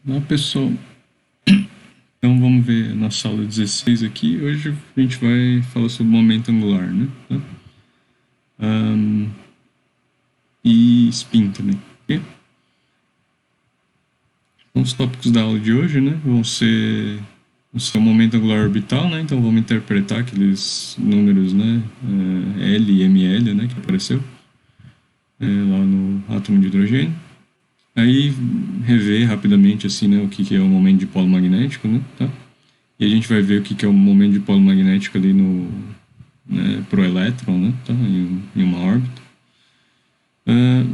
Olá pessoal, então vamos ver na sala 16 aqui. Hoje a gente vai falar sobre momento angular, né? Tá? E spin também. Ok? Então, os tópicos da aula de hoje, né, vão ser o momento angular orbital, né? Então vamos interpretar aqueles números, né, L e ml, né, que apareceu lá no átomo de hidrogênio. Aí rever rapidamente assim, né, o que é o momento de polo magnético, né? Tá? E a gente vai ver o que é o momento de polo magnético ali no, né, pro elétron, né, tá, em uma órbita.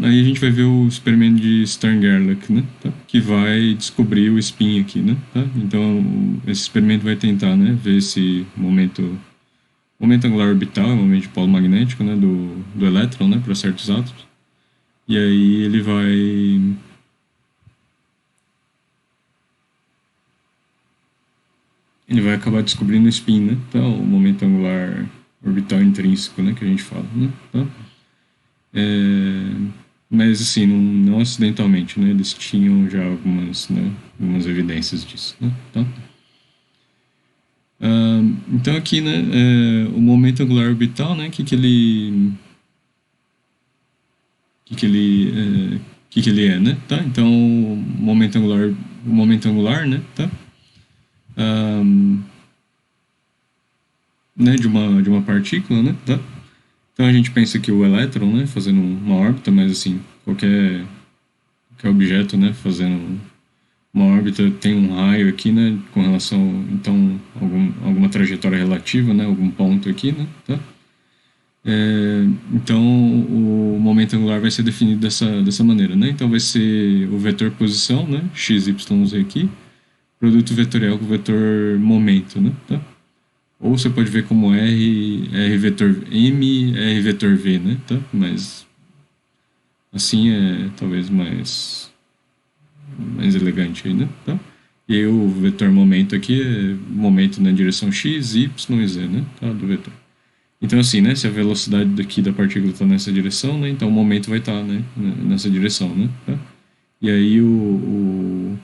Aí a gente vai ver o experimento de Stern-Gerlach, né, tá, que vai descobrir o spin aqui, né, tá. Então esse experimento vai tentar, né, ver esse momento angular orbital, o momento de polo magnético, né, do elétron, né, para certos átomos. E aí ele vai acabar descobrindo o spin, né, tá, o momento angular orbital intrínseco, né, que a gente fala, né, tá. Mas assim, não acidentalmente, né? Eles tinham já algumas evidências disso, né? Tá? Então aqui, né, o momento angular orbital, né, que ele é, né? Tá? Então o momento angular, né? Tá? Né, de uma partícula, né? Tá? Então a gente pensa que o elétron, né, fazendo uma órbita, mas assim, qualquer objeto, né, fazendo uma órbita tem um raio aqui, né, com relação, então, alguma trajetória relativa, né, algum ponto aqui, né, tá? Então, o momento angular vai ser definido dessa maneira, né? Então, vai ser o vetor posição, né, x, y, z aqui, produto vetorial com o vetor momento, né, tá? Ou você pode ver como R vetor M, R vetor V, né, tá? Mas assim é talvez mais elegante aí, né? Tá? E aí o vetor momento aqui é momento na direção x, y e z, né? Tá? Do vetor. Então assim, né? Se a velocidade daqui da partícula está nessa direção, né? Então o momento vai estar, né? Nessa direção, né? Tá? E aí o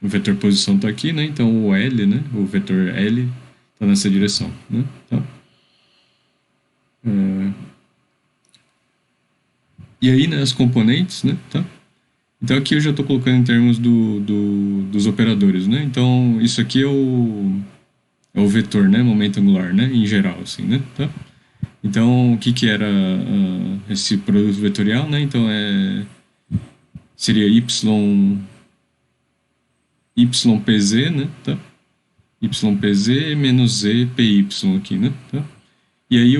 vetor posição está aqui, né? Então o L, né? O vetor L está nessa direção, né? Tá? E aí, né? As componentes, né? Tá? Então aqui eu já estou colocando em termos dos operadores, né? Então isso aqui é o vetor, né? Momento angular, né? Em geral, assim, né? Tá? Então o que era esse produto vetorial, né? Então seria ypz, né? Tá? Ypz menos z py aqui, né? Tá? E aí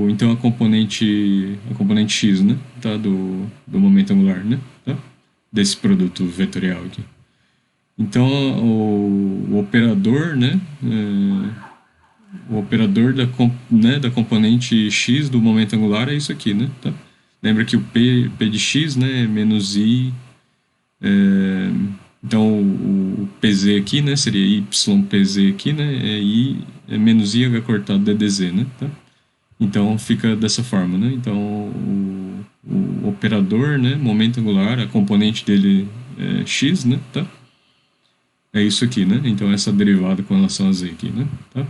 então a componente x, né? Tá? Do momento angular, né? Tá? Desse produto vetorial aqui. Então, o operador, né, o operador da componente x do momento angular é isso aqui, né, tá? Lembra que o P de x, né, é menos i, então o PZ aqui, né, seria YPZ aqui, né, é menos i h cortado ddz, né, tá? Então fica dessa forma, né? Então o operador, né, momento angular, a componente dele é x, né, tá? É isso aqui, né? Então essa derivada com relação a z aqui, né? Tá?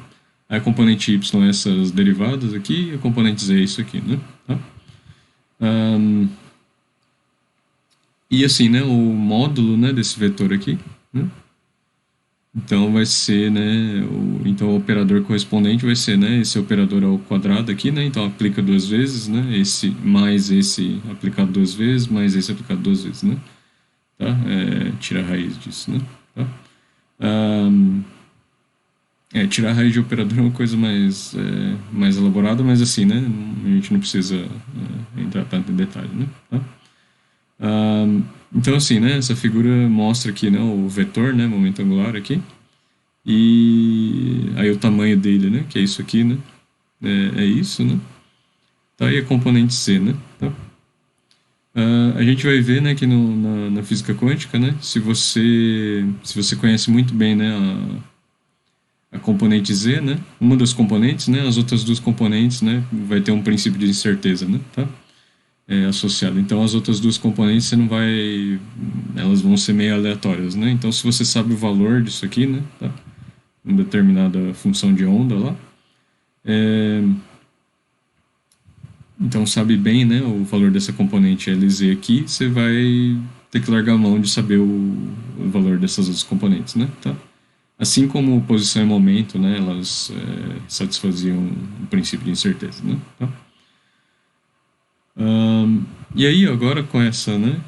A componente y é essas derivadas aqui, e a componente z é isso aqui, né? Tá? E assim, né? O módulo, né, desse vetor aqui, né? Então vai ser, né? Então o operador correspondente vai ser, né? Esse operador ao quadrado aqui, né? Então aplica duas vezes, né? Esse mais esse aplicado duas vezes, mais esse aplicado duas vezes, né? Tá? Tira a raiz disso, né? Tá? Tirar a raiz de operador é uma coisa mais elaborada, mas assim, né? A gente não precisa entrar tanto em detalhe, né? Tá? Então assim, né? Essa figura mostra aqui, né? O vetor, né? Momento angular aqui. E aí o tamanho dele, né? Que é isso aqui, né? É isso, né? Tá? E a componente C, né? Tá? A gente vai ver, né? Que na física quântica, né? Se você conhece muito bem, né? A componente Z, né? Uma das componentes, né? As outras duas componentes, né? Vai ter um princípio de incerteza, né? Tá? associado. Então as outras duas componentes você não vai, elas vão ser meio aleatórias, né? Então se você sabe o valor disso aqui, né, tá? Uma determinada função de onda lá, é, então sabe bem, né, o valor dessa componente LZ aqui, você vai ter que largar a mão de saber o valor dessas outras componentes, né, tá? Assim como posição e momento, né, elas satisfaziam o princípio de incerteza, né, tá? E aí agora com essa, né,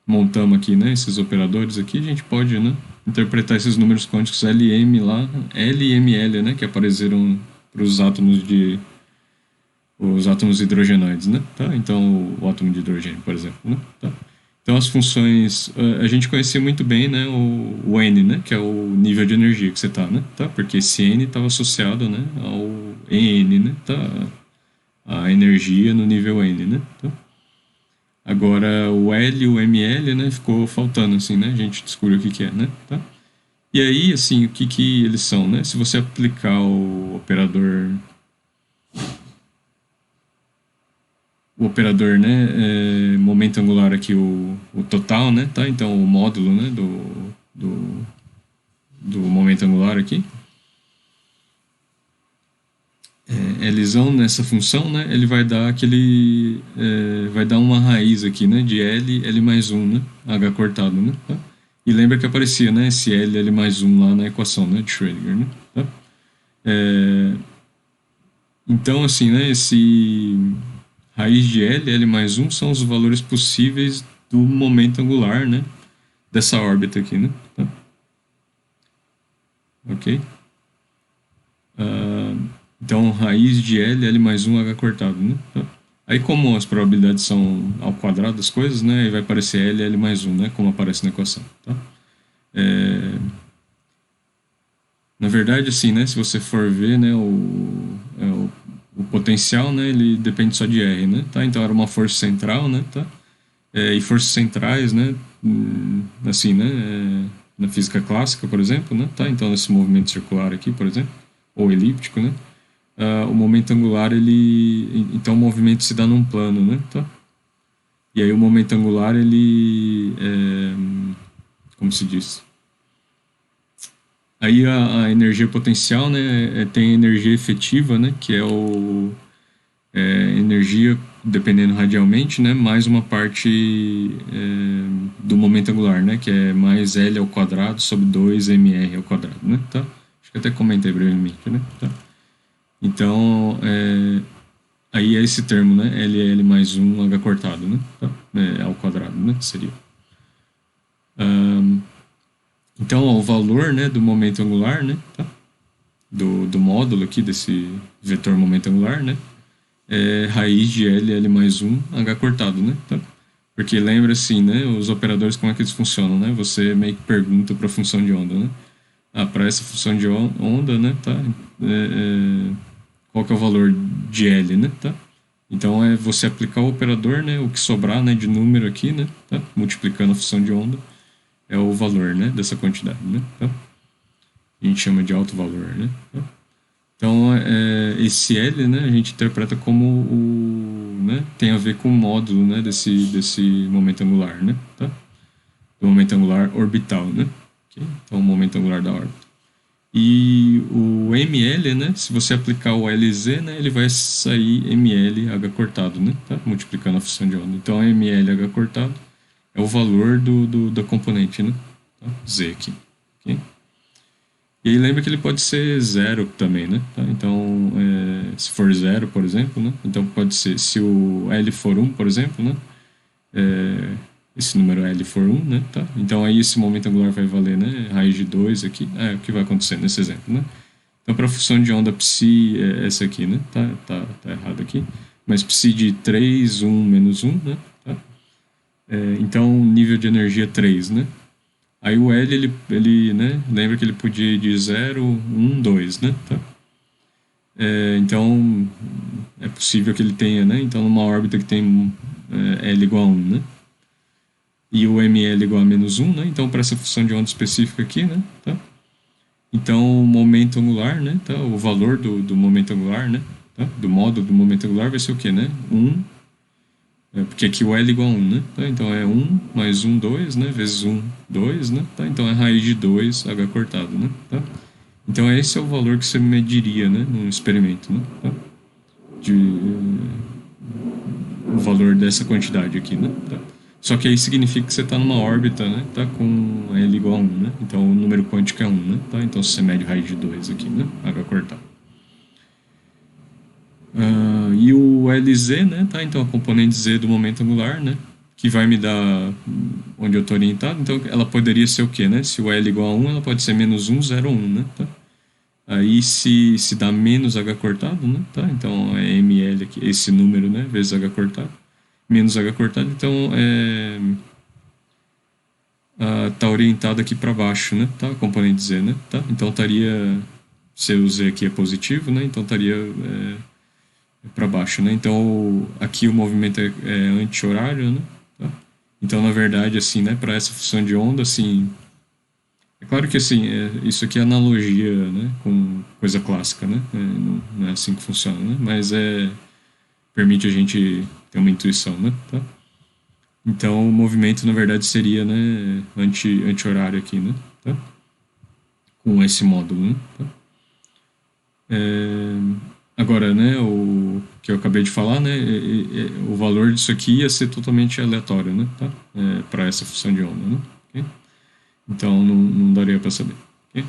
montamos aqui, né, esses operadores aqui, a gente pode, né, interpretar esses números quânticos LM lá, L e ML, né, que apareceram para os átomos hidrogenoides, né, tá? Então o átomo de hidrogênio, por exemplo, né, tá? Então as funções, a gente conhecia muito bem, né, o N, né, que é o nível de energia que você tá, né, tá? Porque esse N estava associado, né, ao EN, né, tá? A energia no nível N, né? Tá? Agora o L e o ML, né, ficou faltando assim, né? A gente descobriu o que que é, né? Tá? E aí, assim, o que que eles são, né? Se você aplicar o operador, né, momento angular aqui, o total, né, tá? Então o módulo, né, do momento angular aqui, Lzão nessa função, né, ele vai dar vai dar uma raiz aqui, né, de L mais um, né, H cortado, né, tá? E lembra que aparecia, né, esse L mais um lá na equação, né, de Schrödinger, né, tá? É, então, assim, né, esse raiz de L mais um são os valores possíveis do momento angular, né, dessa órbita aqui, né, tá? Ok? Então, raiz de L mais um H cortado, né? Tá? Aí, como as probabilidades são ao quadrado das coisas, né? Aí vai aparecer L mais um, né? Como aparece na equação, tá? Na verdade, assim, né? Se você for ver, né? O potencial, né? Ele depende só de R, né? Tá? Então, era uma força central, né? Tá? E forças centrais, né? Assim, né? Na física clássica, por exemplo, né? Tá? Então, nesse movimento circular aqui, por exemplo, ou elíptico, né? O momento angular, então o movimento se dá num plano, né? Tá? E aí o momento angular, como se diz? Aí a energia potencial, né? Tem a energia efetiva, né? Que é energia, dependendo radialmente, né? Mais uma parte do momento angular, né? Que é mais L ao quadrado sobre 2mr ao quadrado, né? Tá? Acho que até comentei brevemente, né? Tá? Então, aí é esse termo, né? LL mais um H cortado, né? Tá? Ao quadrado, né? Seria. Então, ó, o valor, né, do momento angular, né? Tá? Do módulo aqui, desse vetor momento angular, né? É raiz de LL mais um H cortado, né? Tá? Porque lembra assim, né? Os operadores, como é que eles funcionam, né? Você meio que pergunta para a função de onda, né? Para essa função de onda, né? Tá? Qual que é o valor de L, né? Tá? Então é você aplicar o operador, né? O que sobrar, né? De número aqui, né? Tá? Multiplicando a função de onda é o valor, né? Dessa quantidade, né? Tá? A gente chama de alto valor, né? Tá? Então esse L, né? A gente interpreta como né? Tem a ver com o módulo, né? Desse momento angular, né? Tá? Do momento angular orbital, né? Okay? Então o momento angular da órbita. E o ML, né? Se você aplicar o LZ, né? Ele vai sair ML H cortado, né? Tá? Multiplicando a função de onda. Então, ML H cortado é o valor da componente, né? Tá? Z aqui. Okay? E aí lembra que ele pode ser zero também, né? Tá? Então, se for zero, por exemplo, né? Então pode ser, se o L for 1, por exemplo, né? Esse número L for 1, né? Tá? Então aí esse momento angular vai valer, né? Raiz de 2 aqui. É o que vai acontecer nesse exemplo, né? Então para a função de onda psi é essa aqui, né? Tá errado aqui. Mas psi de 3, 1, menos 1, né? Tá? Então nível de energia 3, né? Aí o L, ele né? Lembra que ele podia ir de 0, 1, 2, né? Tá? Então é possível que ele tenha, né? Então numa órbita que tem L igual a 1, né? E o ML igual a menos 1, né? Então, para essa função de onda específica aqui, né? Tá? Então, o momento angular, né? Tá? O valor do momento angular, né? Tá? Do módulo do momento angular vai ser o quê, né? 1 Porque aqui o L igual a 1, né? Tá? Então é 1 mais 1, 2, né? Vezes 1, 2, né? Tá? Então é raiz de 2 h cortado, né? Tá? Então esse é o valor que você mediria, né? Num experimento, né? Tá? O valor dessa quantidade aqui, né? Tá? Só que aí significa que você está numa órbita, né? Tá com L igual a 1, né? Então o número quântico é 1, né? Tá? Então se você mede raiz de 2 aqui, né? H cortado. E o LZ, né? Tá? Então a componente Z do momento angular, né? Que vai me dar onde eu estou orientado. Então ela poderia ser o quê, né? Se o L igual a 1, ela pode ser menos 1, 0, 1, né? Tá? Aí se dá menos H cortado, né? Tá? Então é ML aqui, esse número, né? Vezes H cortado. Menos H cortado, então tá orientado aqui para baixo, né? Tá? Componente Z, né? Tá? Então estaria, se o Z aqui é positivo, né? Então estaria para baixo, né? Então aqui o movimento é anti-horário, né? Tá? Então na verdade assim, né? Para essa função de onda, assim, é claro que assim, isso aqui é analogia, né? Com coisa clássica, né? Não é assim que funciona, né? Mas permite a gente ter uma intuição, né? Tá? Então o movimento na verdade seria, né? Anti-horário aqui, né? Tá? Com esse módulo, né? Tá? Agora, né, o que eu acabei de falar, né, o valor disso aqui ia ser totalmente aleatório, né, tá? Para essa função de onda, né? Ok? Então não daria para saber. Ok?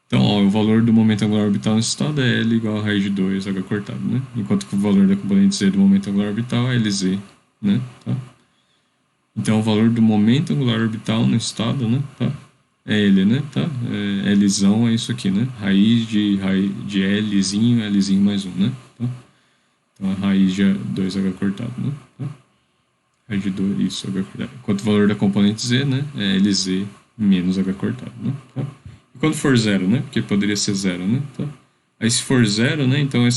Então, ó, o valor do momento angular orbital nesse estado é L igual a raiz de 2 h cortado, né? Enquanto que o valor da componente Z do momento angular orbital é LZ, né? Tá? Então, o valor do momento angular orbital nesse estado, né? Tá? É L, né? Tá? Lzão é isso aqui, né? Raiz de Lzinho, Lzinho mais 1, né? Tá? Então, a raiz de 2h cortado, né? Tá? Raiz de 2, isso, h cortado. Enquanto o valor da componente Z, né? É Lz menos h cortado, né? Tá? E quando for zero, né? Porque poderia ser zero, né? Tá? Aí se for zero, né? Então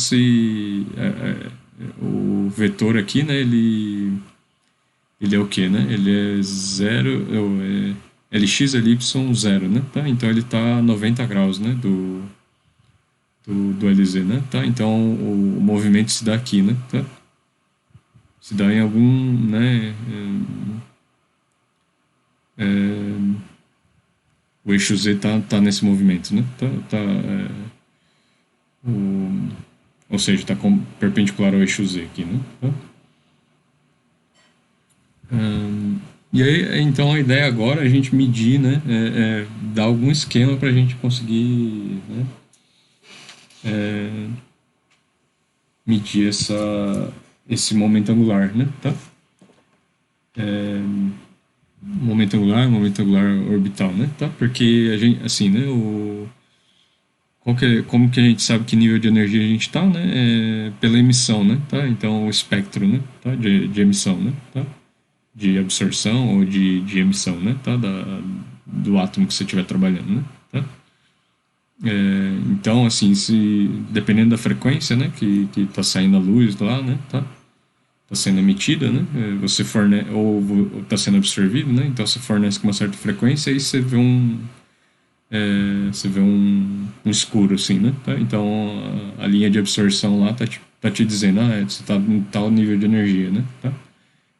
o vetor aqui, né? Ele é o quê, né? Ele é zero, Lx, Ly, zero, né? Tá? Então ele está a 90 graus, né? Do LZ, né? Tá? Então o movimento se dá aqui, né? Tá? Se dá em algum, né? O eixo Z tá nesse movimento, né? Ou seja, está perpendicular ao eixo Z aqui, né? Tá? E aí, então a ideia agora é a gente medir, né? Dar algum esquema para a gente conseguir, né? Medir esse momento angular, né? Tá? Momento angular orbital, né? Tá? Porque a gente, assim, né? Como que a gente sabe que nível de energia a gente está, né? Pela emissão, né? Tá? Então o espectro, né? Tá? De emissão, né? Tá? De absorção ou de emissão, né? Tá? Do átomo que você estiver trabalhando, né? Tá? Então, assim, dependendo da frequência, né? Que está saindo a luz lá, né? Tá? Tá sendo emitida, né? Você fornece ou está sendo absorvido, né? Então você fornece com uma certa frequência e você vê um escuro assim, né? Tá? Então a linha de absorção lá tá te dizendo, você tá em tal nível de energia, né? Tá?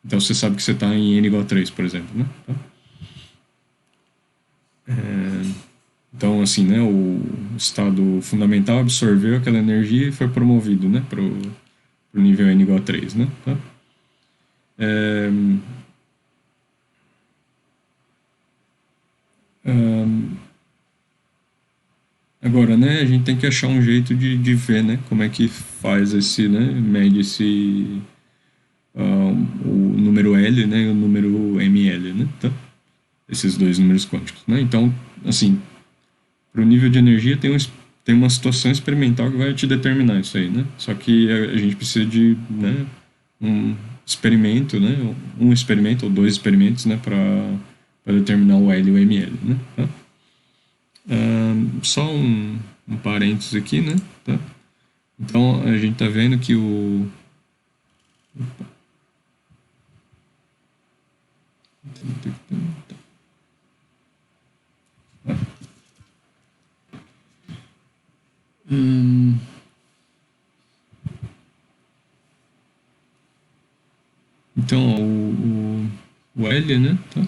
Então você sabe que você está em n igual a 3, por exemplo, né? Tá? Então, assim, né? O estado fundamental absorveu aquela energia e foi promovido, né? Pro nível n igual a 3, né? Tá? É, Agora, né, a gente tem que achar um jeito de ver, né, como é que faz né, mede o número L, né, e o número ML, né, tá? Esses dois números quânticos, né? Então, assim, para o nível de energia tem uma situação experimental que vai te determinar isso aí, né? Só que a gente precisa de, né, um experimento, né, um experimento ou dois experimentos, né, para determinar o L e o ML, né? Tá? Só um parênteses aqui, né? Tá? Então a gente está vendo que Então, ó, o L, né, tá?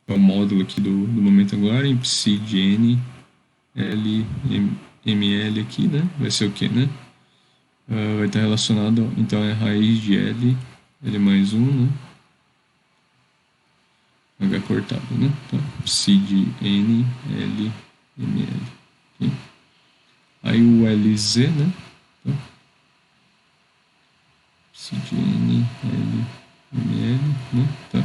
É o módulo aqui do momento angular em psi de n L ml aqui, né? Vai ser o quê, né? Vai estar relacionado, então é raiz de L mais 1, né? H cortado, né? Tá? Psi de N, L, ml. Okay? Aí o LZ, né? Tá? Psi de N, L, ml, né? Tá?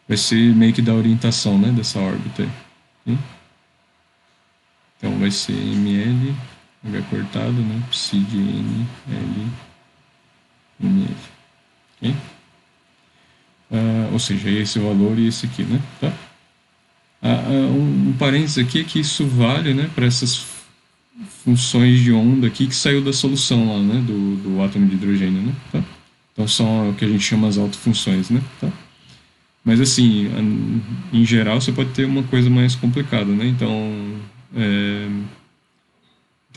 Vai ser meio que da orientação, né? Dessa órbita aí. Okay? Então vai ser ml, H cortado, né? Psi de N, L, ml. Ok? Ou seja, esse valor e esse aqui, né? Tá? Um parênteses aqui é que isso vale, né, para essas funções de onda aqui que saiu da solução lá, né, do átomo de hidrogênio, né? Tá? Então são o que a gente chama as autofunções, né? Tá? Mas assim, em geral você pode ter uma coisa mais complicada, né? Então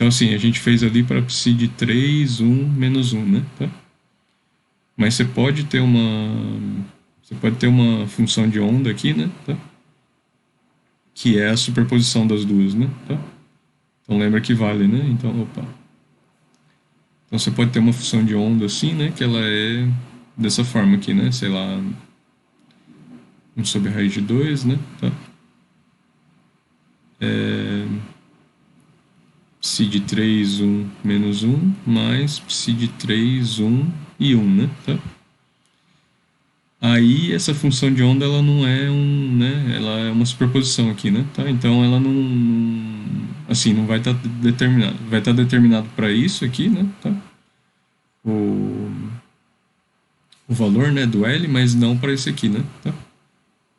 assim, a gente fez ali para psi de 3, 1, menos 1, né? Tá? Mas você pode ter uma função de onda aqui, né? Tá? Que é a superposição das duas, né? Tá? Então lembra que vale, né? Então, opa. Então você pode ter uma função de onda assim, né? Que ela é dessa forma aqui, né? Sei lá, 1 sobre a raiz de 2, né? Tá? Psi de 3, 1, menos 1, mais psi de 3, 1 e 1, né? Tá? Aí essa função de onda ela não é né? Ela é uma superposição aqui, né? Tá? Então ela assim, não vai estar determinado. Vai estar determinado para isso aqui, né? Tá? O, o valor, né, do L, mas não para esse aqui, né? Tá?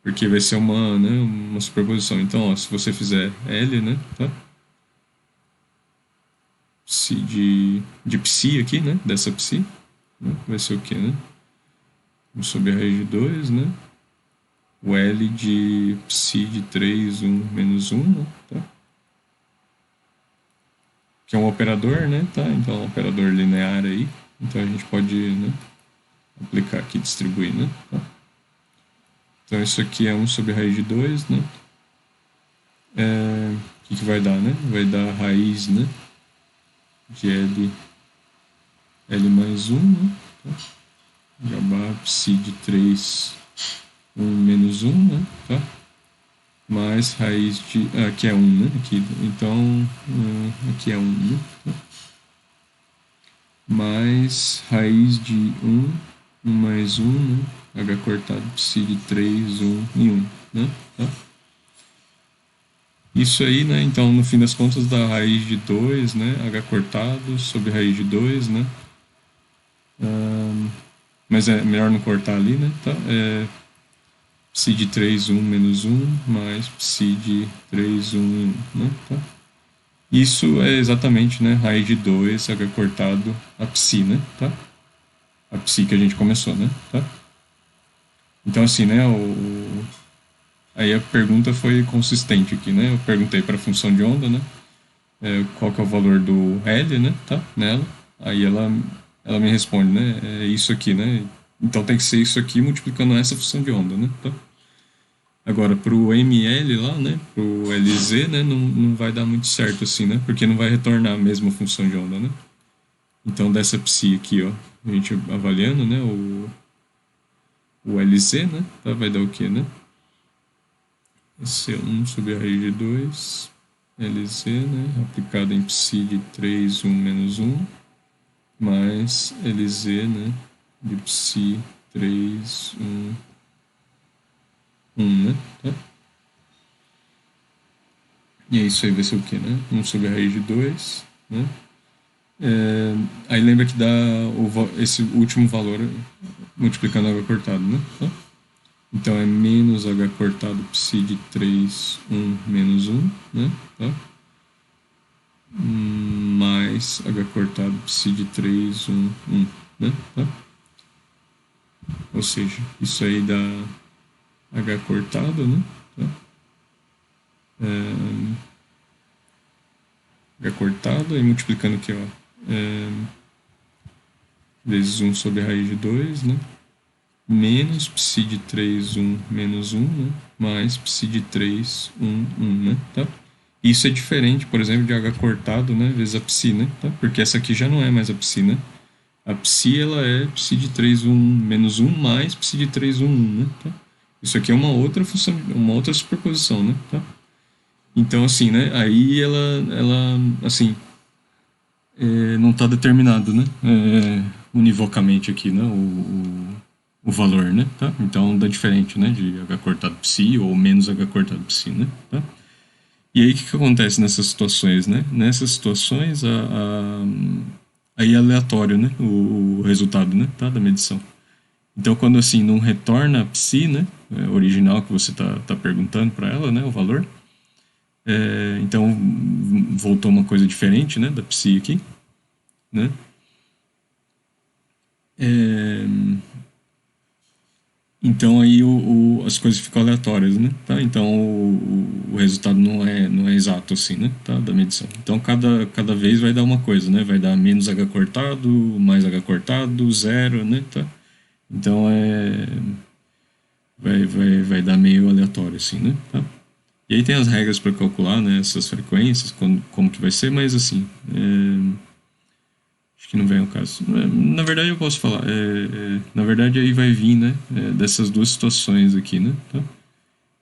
Porque vai ser uma superposição. Então, ó, se você fizer L, né? Tá? Psi de psi aqui, né? Dessa psi, né? Vai ser o quê, né? 1 sobre a raiz de 2, né? O L de psi de 3, 1, menos 1, né? Tá? Que é um operador, né? Tá? Então, é um operador linear aí. Então, a gente pode, né, aplicar aqui, distribuir, né? Tá? Então, isso aqui é 1 sobre a raiz de 2, né? O que vai dar, né? Vai dar a raiz, né? De L mais 1, né? Tá? H psi de 3, 1 menos 1, né? Tá? Mais raiz de... aqui é 1, né? Aqui, então, aqui é 1, né? Tá? Mais raiz de 1, 1 mais 1, né? H cortado psi de 3, 1 e 1, né? Tá? Isso aí, né? Então, no fim das contas, dá raiz de 2, né? H cortado sobre raiz de 2, né? Mas é melhor não cortar ali, né? Tá? Psi de 3, 1 menos 1, mais psi de 3, 1 e 1, né? Tá? Isso é exatamente, né? Raiz de 2, H cortado, a psi, né? Tá? A psi que a gente começou, né? Tá? Então, assim, né? Aí a pergunta foi consistente aqui, né? Eu perguntei para a função de onda, né? Qual que é o valor do L, né? Tá? Nela. Aí ela me responde, né? É isso aqui, né? Então tem que ser isso aqui multiplicando essa função de onda, né? Tá? Agora, para o ML lá, né? Para o LZ, né? Não vai dar muito certo assim, né? Porque não vai retornar a mesma função de onda, né? Então dessa psi aqui, ó, a gente avaliando, né? O LZ, né? Tá? Vai dar o quê, né? Vai ser 1 sobre a raiz de 2, LZ, né? Aplicado em psi de 3, 1 menos 1, mais LZ, né? De psi 3, 1, 1, né? Tá? E é isso aí vai ser o quê, né? 1 sobre a raiz de 2, né? Aí lembra que dá esse último valor multiplicando H cortado, né? Tá? Então é menos H cortado psi de 3, 1, menos 1, né? Tá? Mais H cortado psi de 3, 1, 1, né? Tá? Ou seja, isso aí dá H cortado, né? Tá? H cortado, aí multiplicando aqui, ó, vezes 1 sobre a raiz de 2, né? menos psi de 3 1 menos um, né? Mais psi de 3 1 né? Tá? Isso é diferente, por exemplo, de H cortado, né? Vezes a psi, né? Tá? Porque essa aqui já não é mais a psi, né? A psi, ela é psi de 3 1 menos um mais psi de 3 1 né? Tá? Isso aqui é uma outra função, uma outra superposição, né? Tá? Então, assim, né? Aí ela assim, não está determinado, né? Univocamente aqui, né? O valor, né? Tá? Então dá diferente, né? De H cortado psi ou menos H cortado psi, né? Tá? E aí o que acontece nessas situações, né? Nessas situações, aí é aleatório, né? O resultado, né? Tá? Da medição. Então quando assim não retorna a psi, né? Original que você tá perguntando para ela, né? O valor. Então voltou uma coisa diferente, né? Da psi aqui, né? Então aí as coisas ficam aleatórias, né? Tá? Então o resultado não é exato assim, né? Tá? Da medição. Então cada vez vai dar uma coisa, né? Vai dar menos H cortado, mais H cortado, zero, né? Tá? Então vai dar meio aleatório assim, né? Tá? E aí tem as regras para calcular, né? Essas frequências, como que vai ser, mas assim, acho que não vem ao caso. Na verdade, eu posso falar. Na verdade, aí vai vir, né? Dessas duas situações aqui, né? Tá?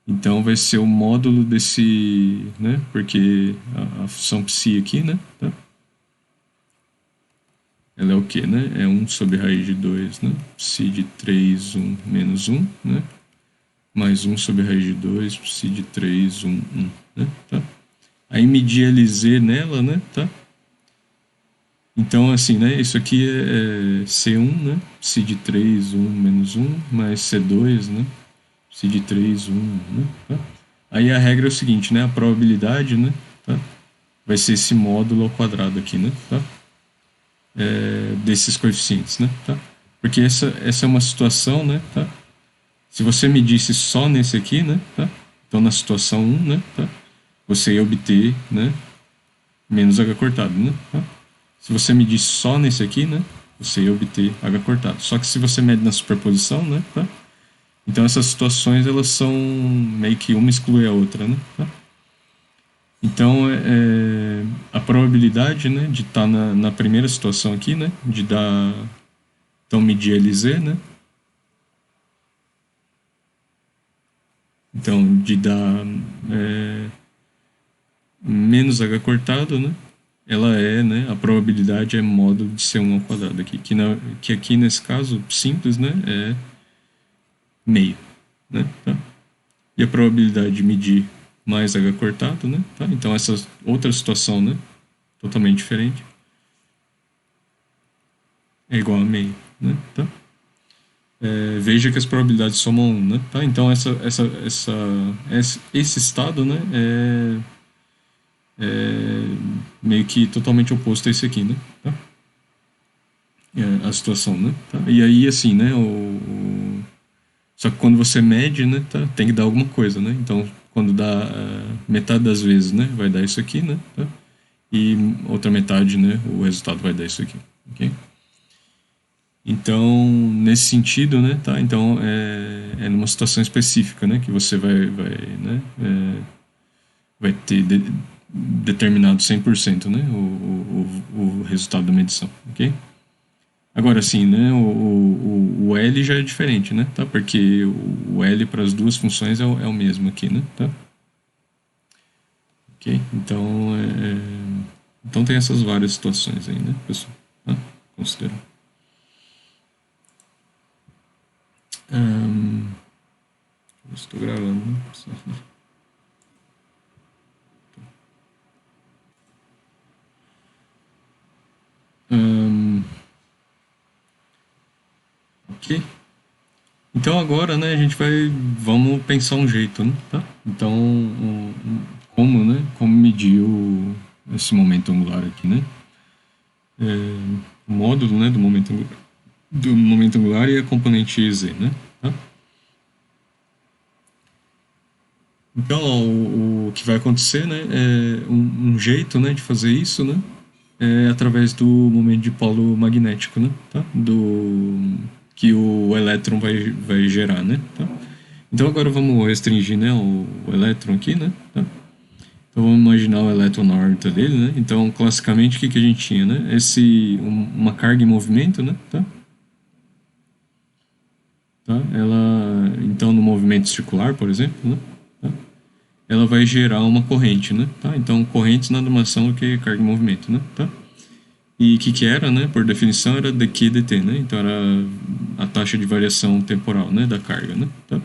Então, vai ser o módulo desse, né? Porque a função psi aqui, né? Tá? Ela é o quê, né? É 1 sobre raiz de 2, né? Psi de 3 1 menos um, né? Mais 1 sobre raiz de 2, psi de 3 1 né? Tá? Aí medir LZ nela, né? Tá? Então, assim, né? Isso aqui é C1, né? Psi de 3 1 menos um mais C2, né? Psi de 3 1 né? Tá? Aí a regra é o seguinte, né? A probabilidade, né? Tá? Vai ser esse módulo ao quadrado aqui, né? Tá? Desses coeficientes, né? Tá? Porque essa é uma situação, né? Tá? Se você medisse só nesse aqui, né? Tá? Então, na situação 1, né? Tá? Você ia obter, né? Menos H cortado, né? Tá? Se você medir só nesse aqui, né? Você ia obter H cortado. Só que se você mede na superposição, né? Tá? Então essas situações elas são meio que uma exclui a outra, né? Tá? Então a probabilidade, né, de estar na primeira situação aqui, né, de dar então medir LZ, né? Então de dar menos H cortado, né? Ela né? A probabilidade é módulo de C1 ao quadrado aqui, que aqui nesse caso simples, né? É meio, né? Tá? E a probabilidade de medir mais H cortado, né? Tá? Então essa outra situação, né? Totalmente diferente. É igual a meio, né? Tá? Veja que as probabilidades somam 1, né? Tá? Então esse estado, né? É meio que totalmente oposto a esse aqui, né? Tá? A situação, né? Tá? E aí, assim, né? Só que quando você mede, né? Tá? Tem que dar alguma coisa, né? Então, quando dá metade das vezes, né? Vai dar isso aqui, né? Tá? E outra metade, né? O resultado vai dar isso aqui, ok? Então, nesse sentido, né? Tá? Então, numa situação específica, né? Que você né? Vai ter determinado 100%, né? O resultado da medição, ok? Agora sim, né? O L já é diferente, né? Tá? Porque o L para as duas funções é o mesmo aqui, né? Tá? Ok? Então tem essas várias situações aí, né, pessoal? Tá? Considerar. Estou gravando, né? Ok. Então agora, né, a gente vamos pensar um jeito, né, tá? Então, como medir esse momento angular aqui, né? O módulo, né, do momento angular e a componente z, né? Tá? Então, ó, o que vai acontecer, né, é um jeito, né, de fazer isso, né, é através do momento de polo magnético, né, tá? que o elétron vai gerar, né? Tá? Então agora vamos restringir, né, o elétron aqui, né? Tá? Então vamos imaginar o elétron na órbita dele, né? Então classicamente o que a gente tinha, né? Uma carga em movimento, né? Tá? Tá? Então no movimento circular, por exemplo, né? Tá? Ela vai gerar uma corrente, né? Tá? Então correntes nada mais são do que carga em movimento, né? Tá? E o que era, né? Por definição era dq dt, né? Então era a taxa de variação temporal, né? Da carga, né? Tá?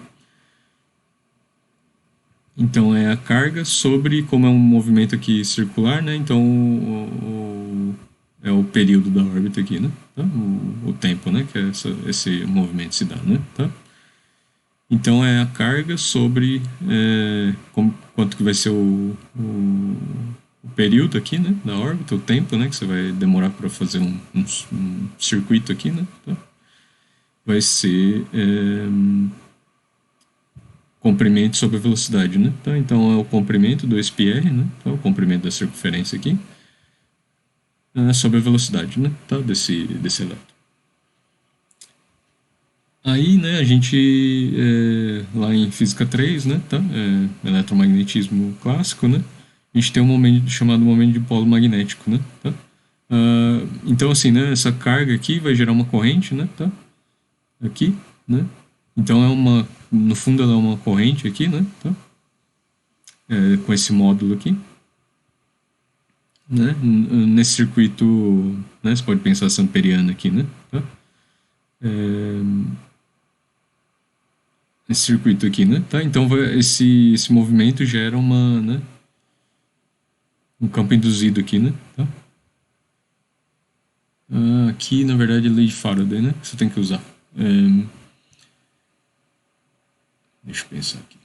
Então é a carga sobre, como é um movimento aqui circular, né? Então é o período da órbita aqui, né? Tá? O tempo, né? Que esse movimento se dá, né? Tá? Então é a carga sobre quanto que vai ser o período aqui, né? Da órbita, o tempo, né? Que você vai demorar para fazer um circuito aqui, né? Tá? Vai ser comprimento sobre a velocidade, né? Tá? Então é o comprimento do SPR, né? Tá? O comprimento da circunferência aqui sobre a velocidade, né? Tá? Desse elétron. Aí, né, a gente, lá em Física 3, né, tá? Eletromagnetismo clássico, né? A gente tem um momento chamado momento de polo magnético, né? Tá? Então, assim, né, essa carga aqui vai gerar uma corrente, né? Tá? Aqui, né? Então, no fundo, ela é uma corrente aqui, né? Tá? Com esse módulo aqui. Né? Nesse circuito, né, você pode pensar essa amperiana aqui, né? Tá? Esse circuito aqui, né? Tá? Então esse movimento gera né, um campo induzido aqui, né? Tá? Aqui, na verdade, é lei de Faraday, né? Que você tem que usar. Deixa eu pensar aqui.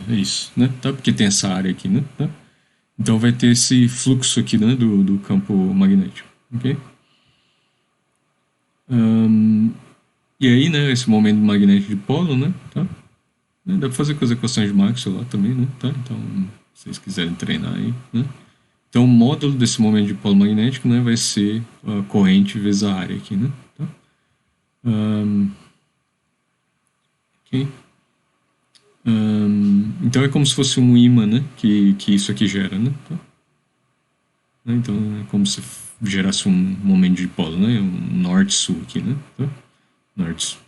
É isso, né? Tá? Porque tem essa área aqui, né? Tá? Então vai ter esse fluxo aqui, né? Do campo magnético, ok? E aí, né? Esse momento magnético de polo, né? Tá? Dá pra fazer com as equações de Maxwell lá também, né? Tá? Então, se vocês quiserem treinar aí, né? Então, o módulo desse momento de polo magnético, né, vai ser a corrente vezes a área aqui, né? Tá? Ok. Então, é como se fosse um ímã, né? Que isso aqui gera, né? Tá? Então, é como se gerasse um momento de polo, né? Um norte-sul aqui, né? Tá? Norte-sul.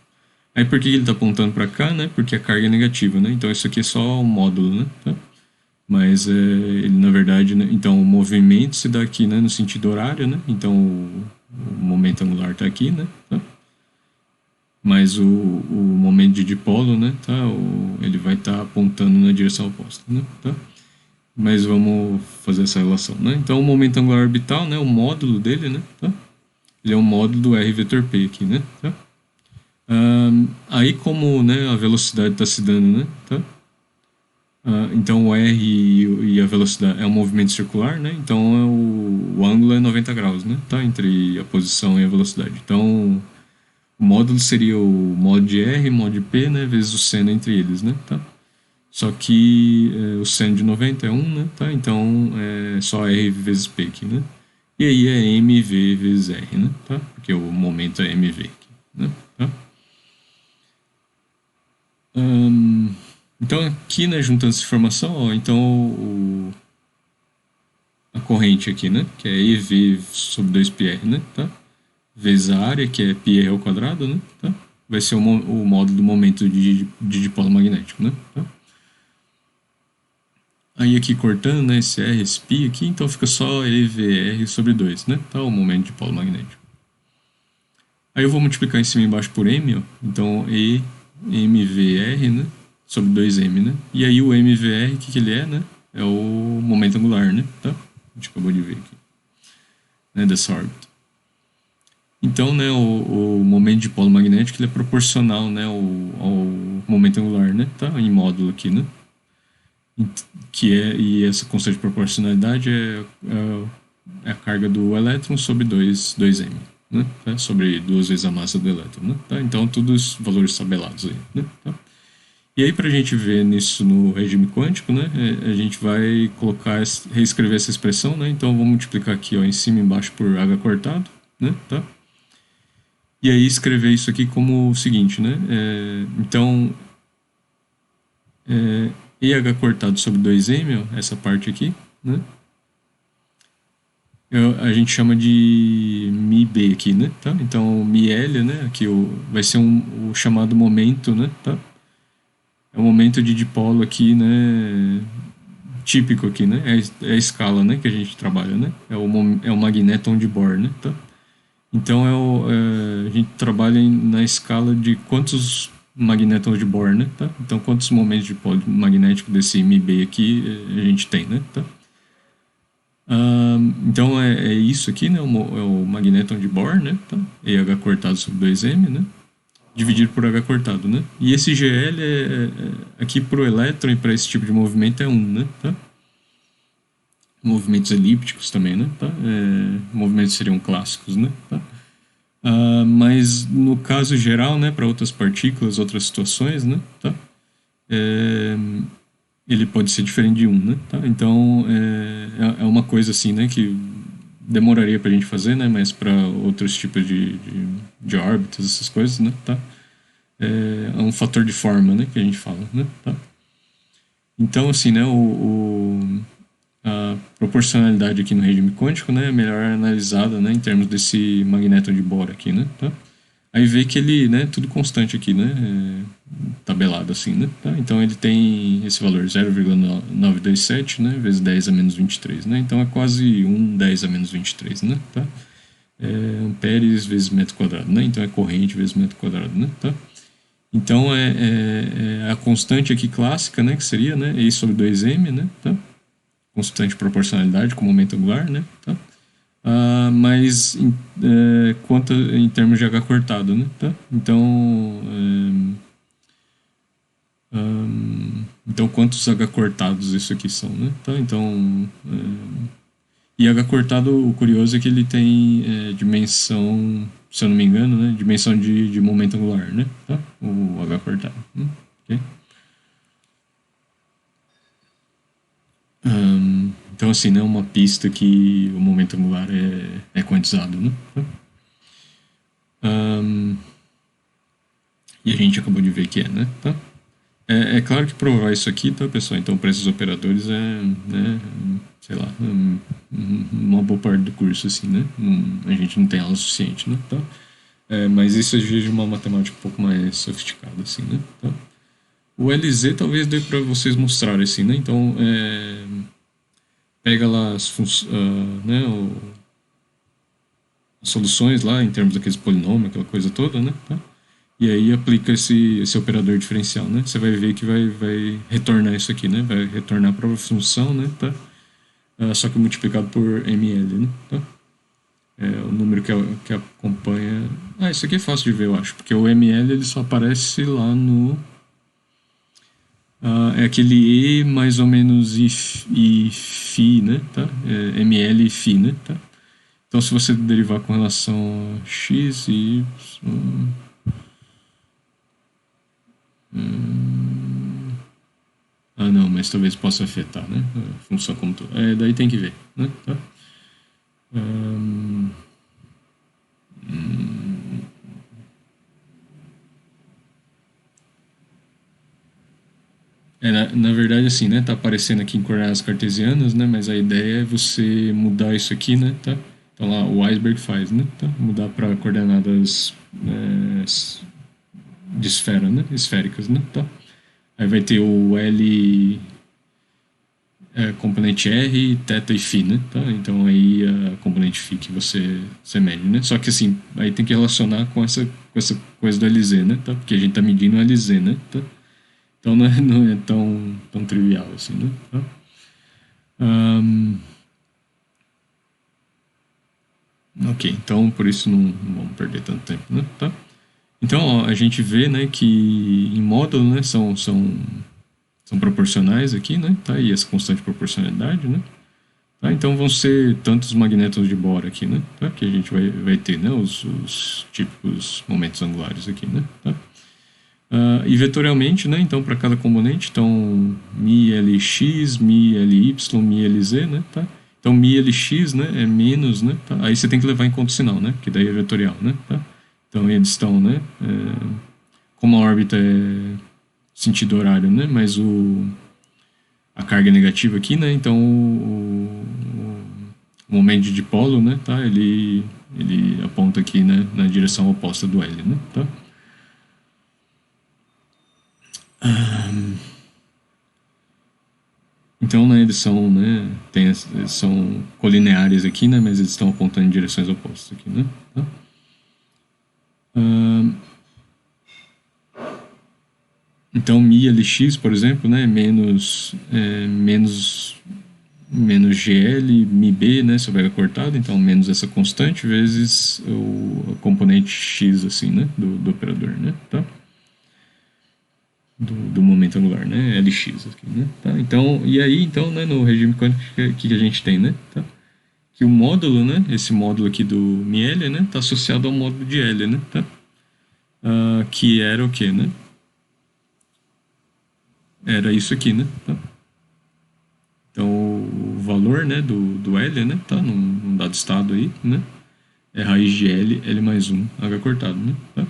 Aí, por que ele está apontando para cá, né? Porque a carga é negativa, né? Então, isso aqui é só um módulo, né? Tá? Mas ele, na verdade, né, então o movimento se dá aqui, né, no sentido horário, né? Então o momento angular está aqui, né? Tá? Mas o momento de dipolo, né? Tá? Ele vai estar apontando na direção oposta, né? Tá? Mas vamos fazer essa relação, né? Então o momento angular orbital, né? O módulo dele, né? Tá? Ele é um módulo do r vetor p aqui, né? Tá? Aí como, né, a velocidade está se dando, né? Tá? Então o R e a velocidade é um movimento circular, né? Então o ângulo é 90 graus, né? Tá? Entre a posição e a velocidade. Então o módulo seria o mod de R, mod de P, né? Vezes o seno entre eles, né? Tá? Só que o seno de 90 é 1, né? Tá? Então é só R vezes P aqui, né? E aí é mv vezes R, né? Tá? Porque o momento é mv aqui, né? Tá? Então aqui, né, juntando essa informação, ó, então a corrente aqui, né, que é EV sobre 2πr, né, tá? Vezes a área, que é πr ao quadrado, né, tá? Vai ser o módulo do momento de dipolo magnético, né, tá? Aí aqui cortando, né, esse R, esse π aqui, então fica só EVR sobre 2, né, tá? O momento de dipolo magnético. Aí eu vou multiplicar em cima e embaixo por M, ó, então EMVR, né, sobre 2m, né? E aí o MVR, o que ele é, né? É o momento angular, né? Tá? A gente acabou de ver aqui, né? Dessa órbita. Então, né, o momento de polo magnético ele é proporcional, né, ao momento angular, né? Tá? Em módulo aqui, né? E essa constante de proporcionalidade é a carga do elétron sobre 2m, né? Tá? Sobre 2 vezes a massa do elétron, né? Tá? Então, todos os valores tabelados aí, né? Tá? E aí, para a gente ver nisso no regime quântico, né, a gente vai reescrever essa expressão, né? Então, eu vou multiplicar aqui, ó, em cima e embaixo por h cortado, né? Tá? E aí escrever isso aqui como o seguinte, né? Então, EH cortado sobre 2M, ó, essa parte aqui, né? A gente chama de MIB aqui, né? Tá? Então, MIL, né? Aqui vai ser o chamado momento, né? Tá? É o momento de dipolo aqui, né? Típico aqui, né? É a escala, né? Que a gente trabalha, né? É o magnéton de Bohr, né? Tá? Então, a gente trabalha na escala de quantos magnétons de Bohr, né? Tá? Então, quantos momentos de polo magnético desse MIB aqui a gente tem, né? Tá? Então é isso aqui, né? É o magnéton de Bohr, né? Tá? EH cortado sobre 2M, né? Dividido por H cortado, né? E esse GL aqui para o elétron e para esse tipo de movimento é 1, né? Tá? Movimentos elípticos também, né? Tá? Movimentos seriam clássicos, né? Tá? Mas no caso geral, né? Para outras partículas, outras situações, né? Tá? Ele pode ser diferente de 1, né? Tá? Então, é uma coisa assim, né? Que demoraria para a gente fazer, né? Mas para outros tipos de órbitas, essas coisas, né? Tá? É um fator de forma, né? Que a gente fala, né? Tá? Então, assim, né? A proporcionalidade aqui no regime quântico, né? É melhor analisada, né? Em termos desse magnéton de Bohr aqui, né? Tá? Aí vê que ele, né? Tudo constante aqui, né? Tabelado assim, né? Tá? Então ele tem esse valor 0,927, né? Vezes 10 a menos 23, né? Então é quase 1 10 a menos 23, né? Tá? Amperes vezes metro quadrado, né? Então é corrente vezes metro quadrado, né? Tá? Então é a constante aqui clássica, né? Que seria, né? E sobre 2m, né? Tá? Constante de proporcionalidade com momento angular, né? Tá? Mas quanto em termos de H cortado, né? Tá? Então, quantos H cortados isso aqui são, né? Tá? Então, e H cortado, o curioso é que ele tem dimensão, se eu não me engano, né? Dimensão de momento angular, né? Tá? O H cortado. Ok? Então, assim, né? Uma pista que o momento angular é quantizado, né? Tá? E a gente acabou de ver que né? Tá? É claro que provar isso aqui, tá, pessoal? Então, para esses operadores né, sei lá, uma boa parte do curso, assim, né? A gente não tem aula suficiente, né? Tá? Mas isso exige uma matemática um pouco mais sofisticada, assim, né? Tá? O LZ talvez dê para vocês mostrarem, assim, né? Então, pega lá né, as soluções lá, em termos daqueles polinômios, aquela coisa toda, né? Tá? E aí aplica esse operador diferencial, né? Você vai ver que vai retornar isso aqui, né? Vai retornar a própria função, né? Tá? Só que multiplicado por ml, né? Tá? O número que acompanha... isso aqui é fácil de ver, eu acho. Porque o ml ele só aparece lá no... é aquele E mais ou menos e φ, né? Tá? ml e φ, né? Tá? Então, se você derivar com relação a x e y... não, mas talvez possa afetar, né? A função como todo. Daí tem que ver, né? Tá? Na verdade, assim, né? Tá aparecendo aqui em coordenadas cartesianas, né? Mas a ideia é você mudar isso aqui, né? Tá? Então lá o Weisberg faz, né? Tá? Mudar para coordenadas de esfera, né? Esféricas, né? Tá? Aí vai ter o L componente R, θ e φ, né? Tá? Então aí a componente φ que você mede, né? Só que assim, aí tem que relacionar com essa coisa do LZ, né? Tá? Porque a gente tá medindo o LZ, né? Tá? Então não é tão trivial assim, né? Tá? Ok, então por isso não vamos perder tanto tempo, né? Tá? Então ó, a gente vê, né, que em módulo, né, são proporcionais aqui, né? Tá? E essa constante de proporcionalidade, né? Tá? Então vão ser tantos magnétons de Bohr aqui, né? Tá? Que a gente vai ter, né? Os típicos momentos angulares aqui, né? Tá? E vetorialmente, né? Então para cada componente, então μLx, μLy, μLz, né? Tá? Então μLx, né? É menos, né? Tá? Aí você tem que levar em conta o sinal, né? Que daí é vetorial, né? Tá? Então eles estão, né? Como a órbita é sentido horário, né? Mas a carga é negativa aqui, né? Então o momento de dipolo, né? Tá? Ele aponta aqui, né? Na direção oposta do L, né? Tá? Então, né? Eles são, né? Eles são colineares aqui, né? Mas eles estão apontando em direções opostas aqui, né? Tá? Então, mi Lx, por exemplo, né? Menos GL, MIB, né, se houver cortado, então menos essa constante vezes o componente X, assim, né, do operador, né, tá? Do momento angular, né, Lx aqui, né, tá? Então, e aí, então, né, no regime quântico, que a gente tem, né, tá? Que o módulo, né, esse módulo aqui do ML, né, tá associado ao módulo de L, né, tá? Que era o quê, né? Era isso aqui, né, tá? Então, o valor, né, do L, né, tá? Num dado estado aí, né? É raiz de L mais 1, H cortado, né? Tá?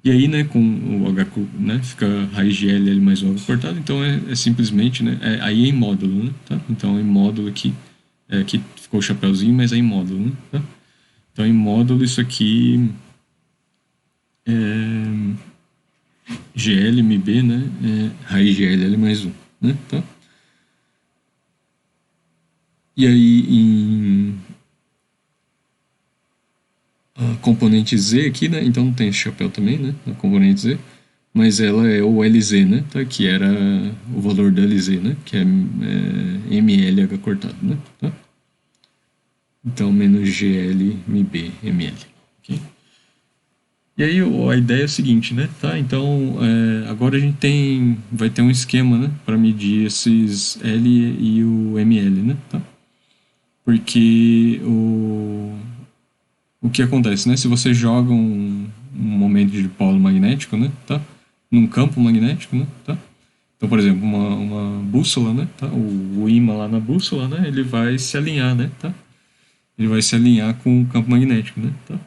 E aí, né, com o H, né, fica raiz de L mais 1 H cortado, então é simplesmente, né, aí é em módulo, né? Tá? Então, em módulo aqui, aqui ficou o chapéuzinho, mas é em módulo, né? Tá? Então, em módulo, isso aqui é GL, MB, né? Raiz de L mais 1, né? Tá? E aí, em componente Z aqui, né? Então não tem esse chapéu também, né? A componente Z. Mas ela é o LZ, né? Tá? Que era o valor da LZ, né? Que é, MLH cortado, né? Tá? Então, menos GL, MB, ML. Okay? E aí a ideia é o seguinte, né? Tá? Então, agora a gente vai ter um esquema, né? Para medir esses L e o ML, né? Tá? Porque o que acontece, né? Se você joga um momento de polo magnético, né? Tá? Num campo magnético, né? Tá? Então, por exemplo, uma bússola, né? Tá? O ímã lá na bússola, né? Ele vai se alinhar, né? Tá? Ele vai se alinhar com o campo magnético, né? Tá?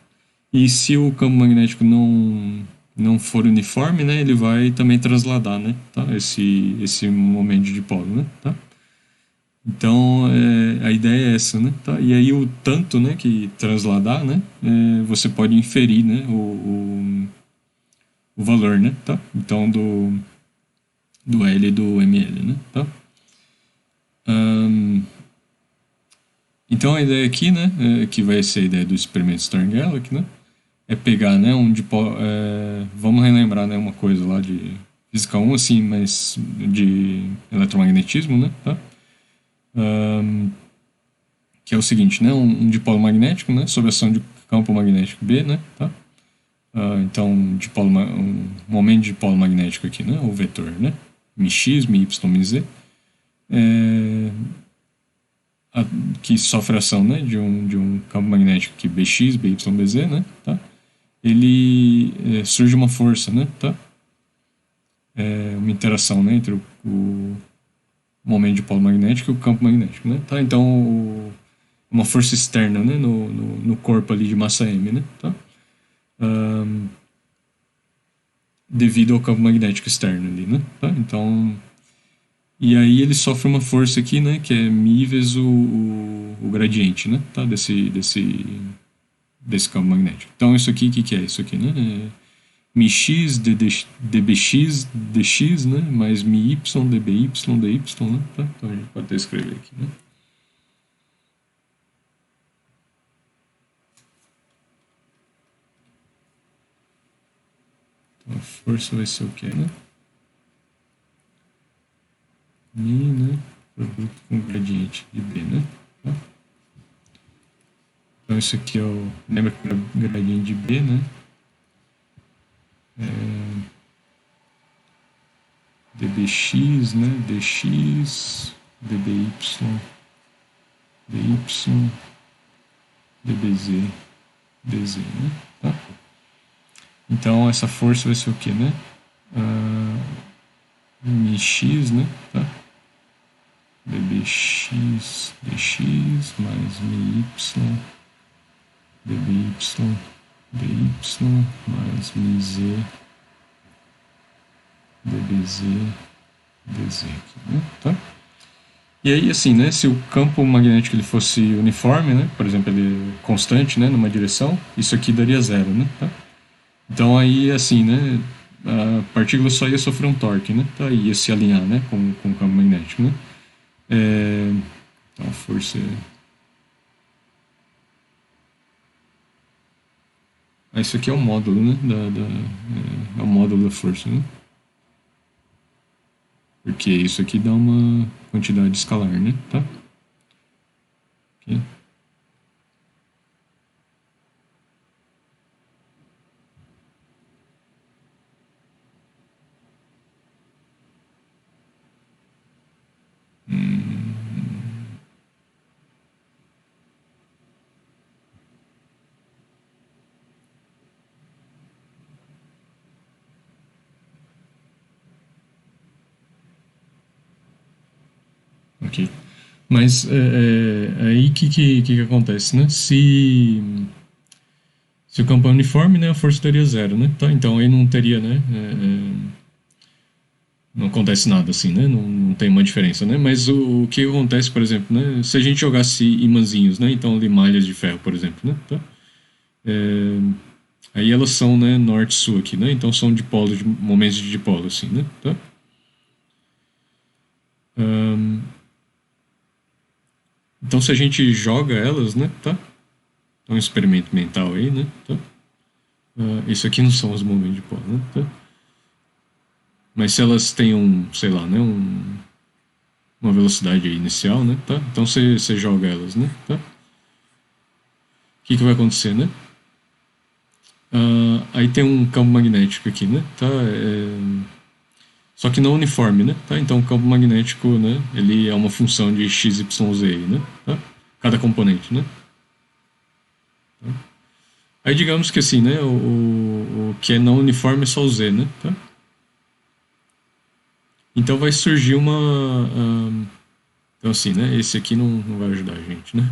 E se o campo magnético não for uniforme, né? Ele vai também transladar, né? Tá? Esse momento de dipolo, né? Tá? Então, a ideia é essa, né? Tá? E aí o tanto, né, que transladar, né, você pode inferir, né, o valor, né? Tá? Então, do L e do ML, né? Tá? Então, a ideia aqui, né, que vai ser a ideia do experimento Stern-Gerlach, né, é pegar, né, um dipolo... vamos relembrar, né, uma coisa lá de física 1, assim, mas de eletromagnetismo, né? Tá? Que é o seguinte, né, um dipolo magnético, né, sob ação de campo magnético B, né, tá? Então, um momento de dipolo magnético aqui, né, o vetor, né, μx, μy, μz, que sofre ação, né, de um campo magnético que Bx, By, Bz, né, tá? Ele surge uma força, né, tá? Uma interação, né, entre o momento de polo magnético e o campo magnético, né, tá? Então, uma força externa, né, no corpo ali de massa M, né, tá? Devido ao campo magnético externo ali, né, tá? Então, e aí ele sofre uma força aqui, né, que é μ vezes o gradiente, né, tá? Desse campo magnético. Então, isso aqui, o que é isso aqui, né? μx dbx dx, né, mais μy dby dy, né, tá? Então a gente pode até escrever aqui, né? Então a força vai ser o quê, né? μ, né, produto com gradiente de b, né? Tá? Então isso aqui é o... Lembra que é o gradiente de b, né? dbx, né, dx, dby, dy, dbz, dz, né? Tá? Então essa força vai ser o que, né? μx, né? Tá? dbx dx mais μy dby mais mz dbz dz aqui, né? Tá? E aí, assim, né, se o campo magnético ele fosse uniforme, né, por exemplo, ele constante, né, numa direção, isso aqui daria zero, né? Tá? Então aí, assim, né, a partícula só ia sofrer um torque, né? Tá? Ia se alinhar, né, com o campo magnético, né? Então a força isso aqui é o módulo, né? É o módulo da força, né? Porque isso aqui dá uma quantidade escalar, né? Tá? Aqui. Ok. Mas aí o que acontece, né? Se o campo é uniforme, né, a força daria zero, né? Tá? Então aí não teria, né? Não acontece nada assim, né? Não tem uma diferença, né? Mas o que acontece, por exemplo, né? Se a gente jogasse imãzinhos, né? Então ali malhas de ferro, por exemplo, né? Tá? Aí elas são, né, norte-sul aqui, né? Então são dipolos, momentos de dipolo, assim, né? Tá? Então se a gente joga elas, né? Tá? É um experimento mental aí, né? Tá? Isso aqui não são os momentos de dipolo, né? Tá? Mas se elas têm sei lá, né? Uma velocidade inicial, né? Tá? Então você joga elas, né? Tá? O que vai acontecer, né? Aí tem um campo magnético aqui, né? Tá? Só que não uniforme, né? Tá? Então o campo magnético, né? Ele é uma função de x, y, z, né? Tá? Cada componente, né? Tá? Aí digamos que assim, né? O que é não uniforme é só o z, né? Tá? Então vai surgir então assim, né? Esse aqui não vai ajudar a gente, né?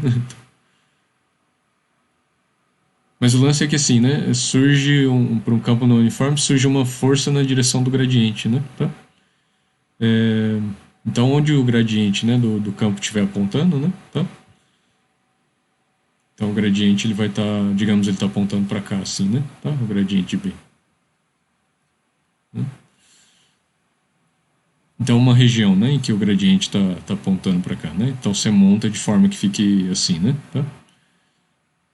Mas o lance é que assim, né? Surge para um campo não uniforme, surge uma força na direção do gradiente, né? Tá? Então onde o gradiente, né, do campo estiver apontando, né? Tá? Então o gradiente ele vai estar, digamos, ele está apontando para cá, assim, né? Tá? O gradiente B. Né? Então uma região, né, em que o gradiente está apontando para cá, né? Então você monta de forma que fique assim, né? Tá?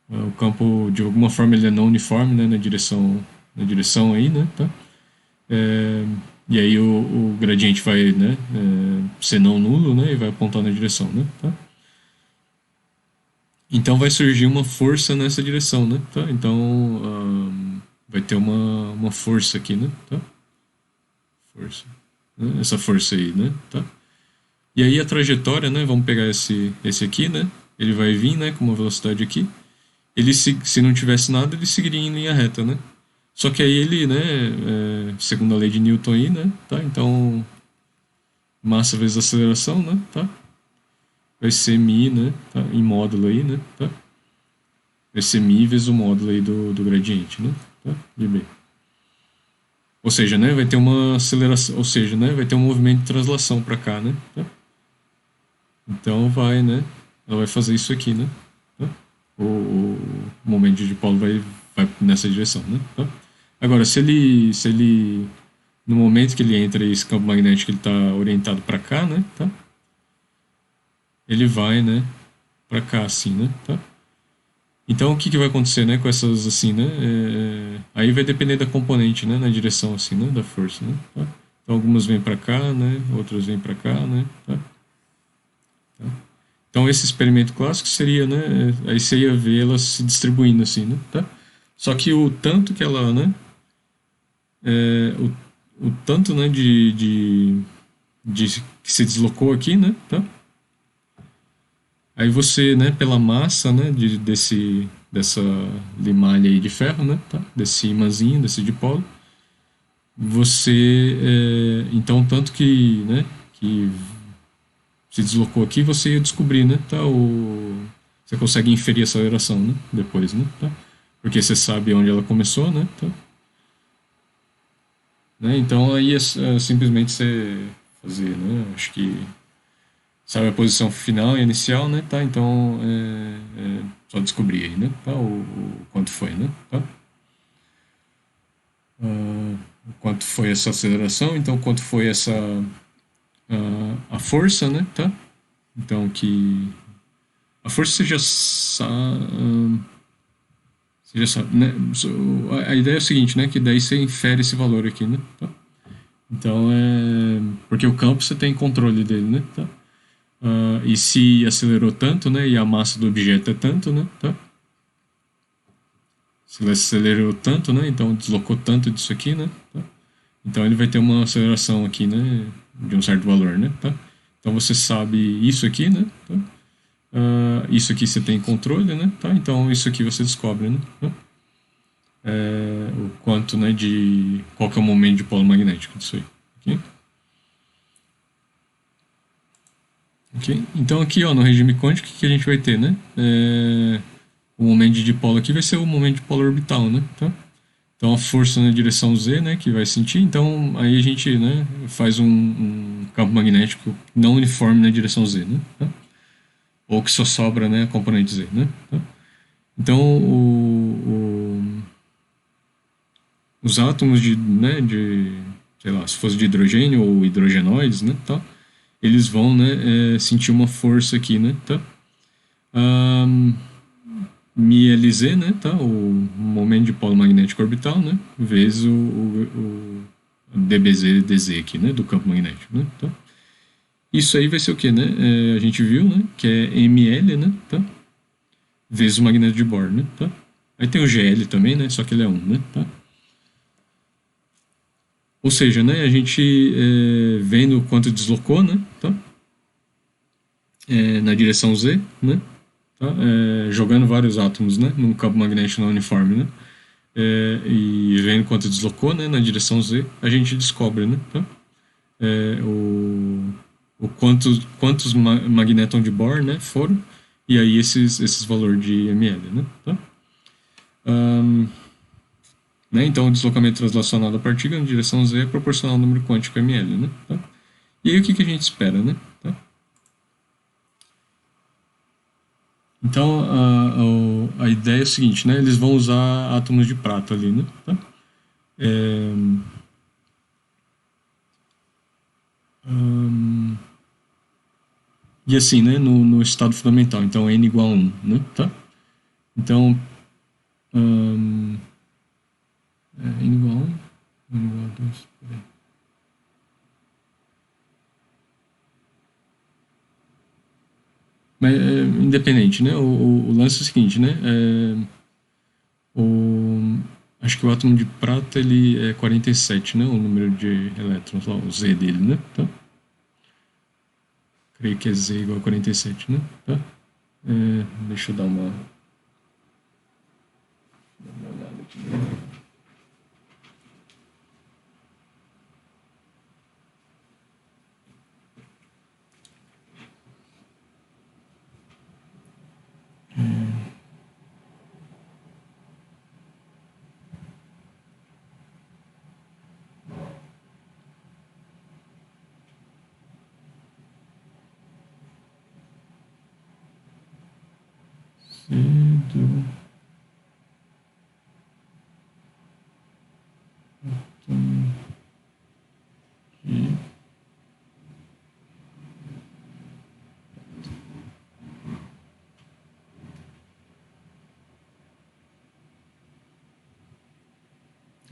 O campo de alguma forma ele é não uniforme, né, na direção aí, né? Tá? E aí o gradiente vai, né, ser não nulo, né, e vai apontar na direção, né? Tá? Então vai surgir uma força nessa direção, né? Tá? Então vai ter uma força aqui, né? Tá? Força. Né? Essa força aí, né? Tá? E aí a trajetória, né? Vamos pegar esse aqui, né? Ele vai vir, né? Com uma velocidade aqui. Ele se não tivesse nada, ele seguiria em linha reta, né? Só que aí ele, né? Segundo a lei de Newton aí, né? Tá? Então massa vezes aceleração, né? Tá? Vai ser mi, né? Tá? Em módulo aí, né? Tá? Vai ser mi vezes o módulo aí do gradiente, né? Tá? De B. Ou seja, né, vai ter uma aceleração, ou seja, né, vai ter um movimento de translação para cá, né? Tá? Então vai, né? Ela vai fazer isso aqui, né? Tá? O momento de dipolo vai nessa direção, né? Tá? Agora, se ele no momento que ele entra esse campo magnético ele está orientado para cá, né? Tá? Ele vai, né? Para cá, assim, né? Tá? Então, o que vai acontecer, né, com essas, assim, né? Aí vai depender da componente, né, na direção, assim, né, da força, né? Tá? Então, algumas vêm para cá, né? Outras vêm para cá, né? Tá? Tá? Então, esse experimento clássico seria, né? Aí você ia ver elas se distribuindo, assim, né? Tá? Só que o tanto que ela, né? O tanto, né, de que se deslocou aqui, né? Tá? Aí você, né, pela massa, né, dessa limalha aí de ferro, né, tá? Desse imãzinho, desse dipolo, então tanto que, né, que se deslocou aqui, você ia descobrir, né, tá? Você consegue inferir a aceleração, né? Depois, né? Tá? Porque você sabe onde ela começou, né? Tá? Né? Então aí é simplesmente você fazer, né? Acho que sabe a posição final e inicial, né? Tá? Então é só descobrir aí, né? Tá? O quanto foi, né? Tá? O quanto foi essa aceleração, então quanto foi essa a força, né? Tá? Então que a força você já sabe, né? A ideia é o seguinte, né? Que daí você infere esse valor aqui, né? Tá? Então é porque o campo você tem controle dele, né? Tá? E se acelerou tanto, né? E a massa do objeto é tanto, né? Tá? Se ele acelerou tanto, né? Então deslocou tanto disso aqui, né? Tá? Então ele vai ter uma aceleração aqui, né? De um certo valor, né? Tá? Então você sabe isso aqui, né? Tá? Isso aqui você tem controle, né? Tá? Então isso aqui você descobre, né? Tá? O quanto, né? De qual que é o momento de polo magnético disso aí. Okay? Ok? Então aqui, ó, no regime quântico, o que a gente vai ter, né? O momento de dipolo aqui vai ser o momento de polo orbital, né? Tá? Então a força na direção Z, né, que vai sentir, então aí a gente, né, faz um campo magnético não uniforme na direção Z, né? Tá? Ou que só sobra, né, a componente Z, né? Tá? Então os átomos de, sei lá, se fosse de hidrogênio ou hidrogenoides, né, tá? Eles vão, né, sentir uma força aqui, né, tá? Um, MiLZ, né, tá? O momento de polo magnético orbital, né? Vezes o DBZ-DZ aqui, né? Do campo magnético, né? Tá? Isso aí vai ser o que, né? A gente viu, né? Que é ML, né? Tá? Vezes o magneto de Bohr, né? Tá? Aí tem o GL também, né? Só que ele é 1, né? Tá? Ou seja, né? A gente vendo quanto deslocou, né? Tá? Na direção Z, né? Tá? Jogando vários átomos, né? Num campo magnético não uniforme, né? E vendo quanto deslocou, né, na direção Z, a gente descobre, né, tá? O quantos magnéton de Bohr, né, foram, e aí esses valores de ml, né, tá? Né, então o deslocamento translacional da partícula na direção Z é proporcional ao número quântico ml, né, tá? E aí o que a gente espera, né, tá? Então a ideia é o seguinte, né, eles vão usar átomos de prata ali, né, tá? E assim, né, no estado fundamental, então n igual a 1, né, tá? Então, n igual a 1, n igual a 2, peraí. Mas independente, né, o lance é o seguinte, né, acho que o átomo de prata, ele é 47, né, o número de elétrons lá, o Z dele, né, tá? Creio que é Z igual a 47, né, tá? Deixa eu dar uma olhada aqui. Cedo.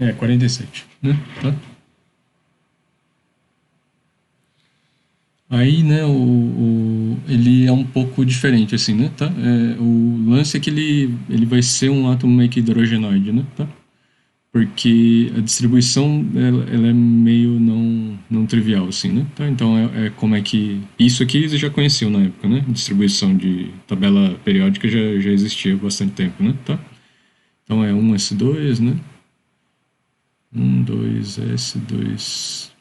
E é 47, né, tá? Aí, né, ele é um pouco diferente, assim, né, tá? O lance é que ele vai ser um átomo meio que hidrogenoide, né, tá? Porque a distribuição, ela é meio não trivial, assim, né, tá? Então, como é que... Isso aqui você já conheceu na época, né? Distribuição de tabela periódica já existia há bastante tempo, né, tá? Então, é 1s2, né? 2s2...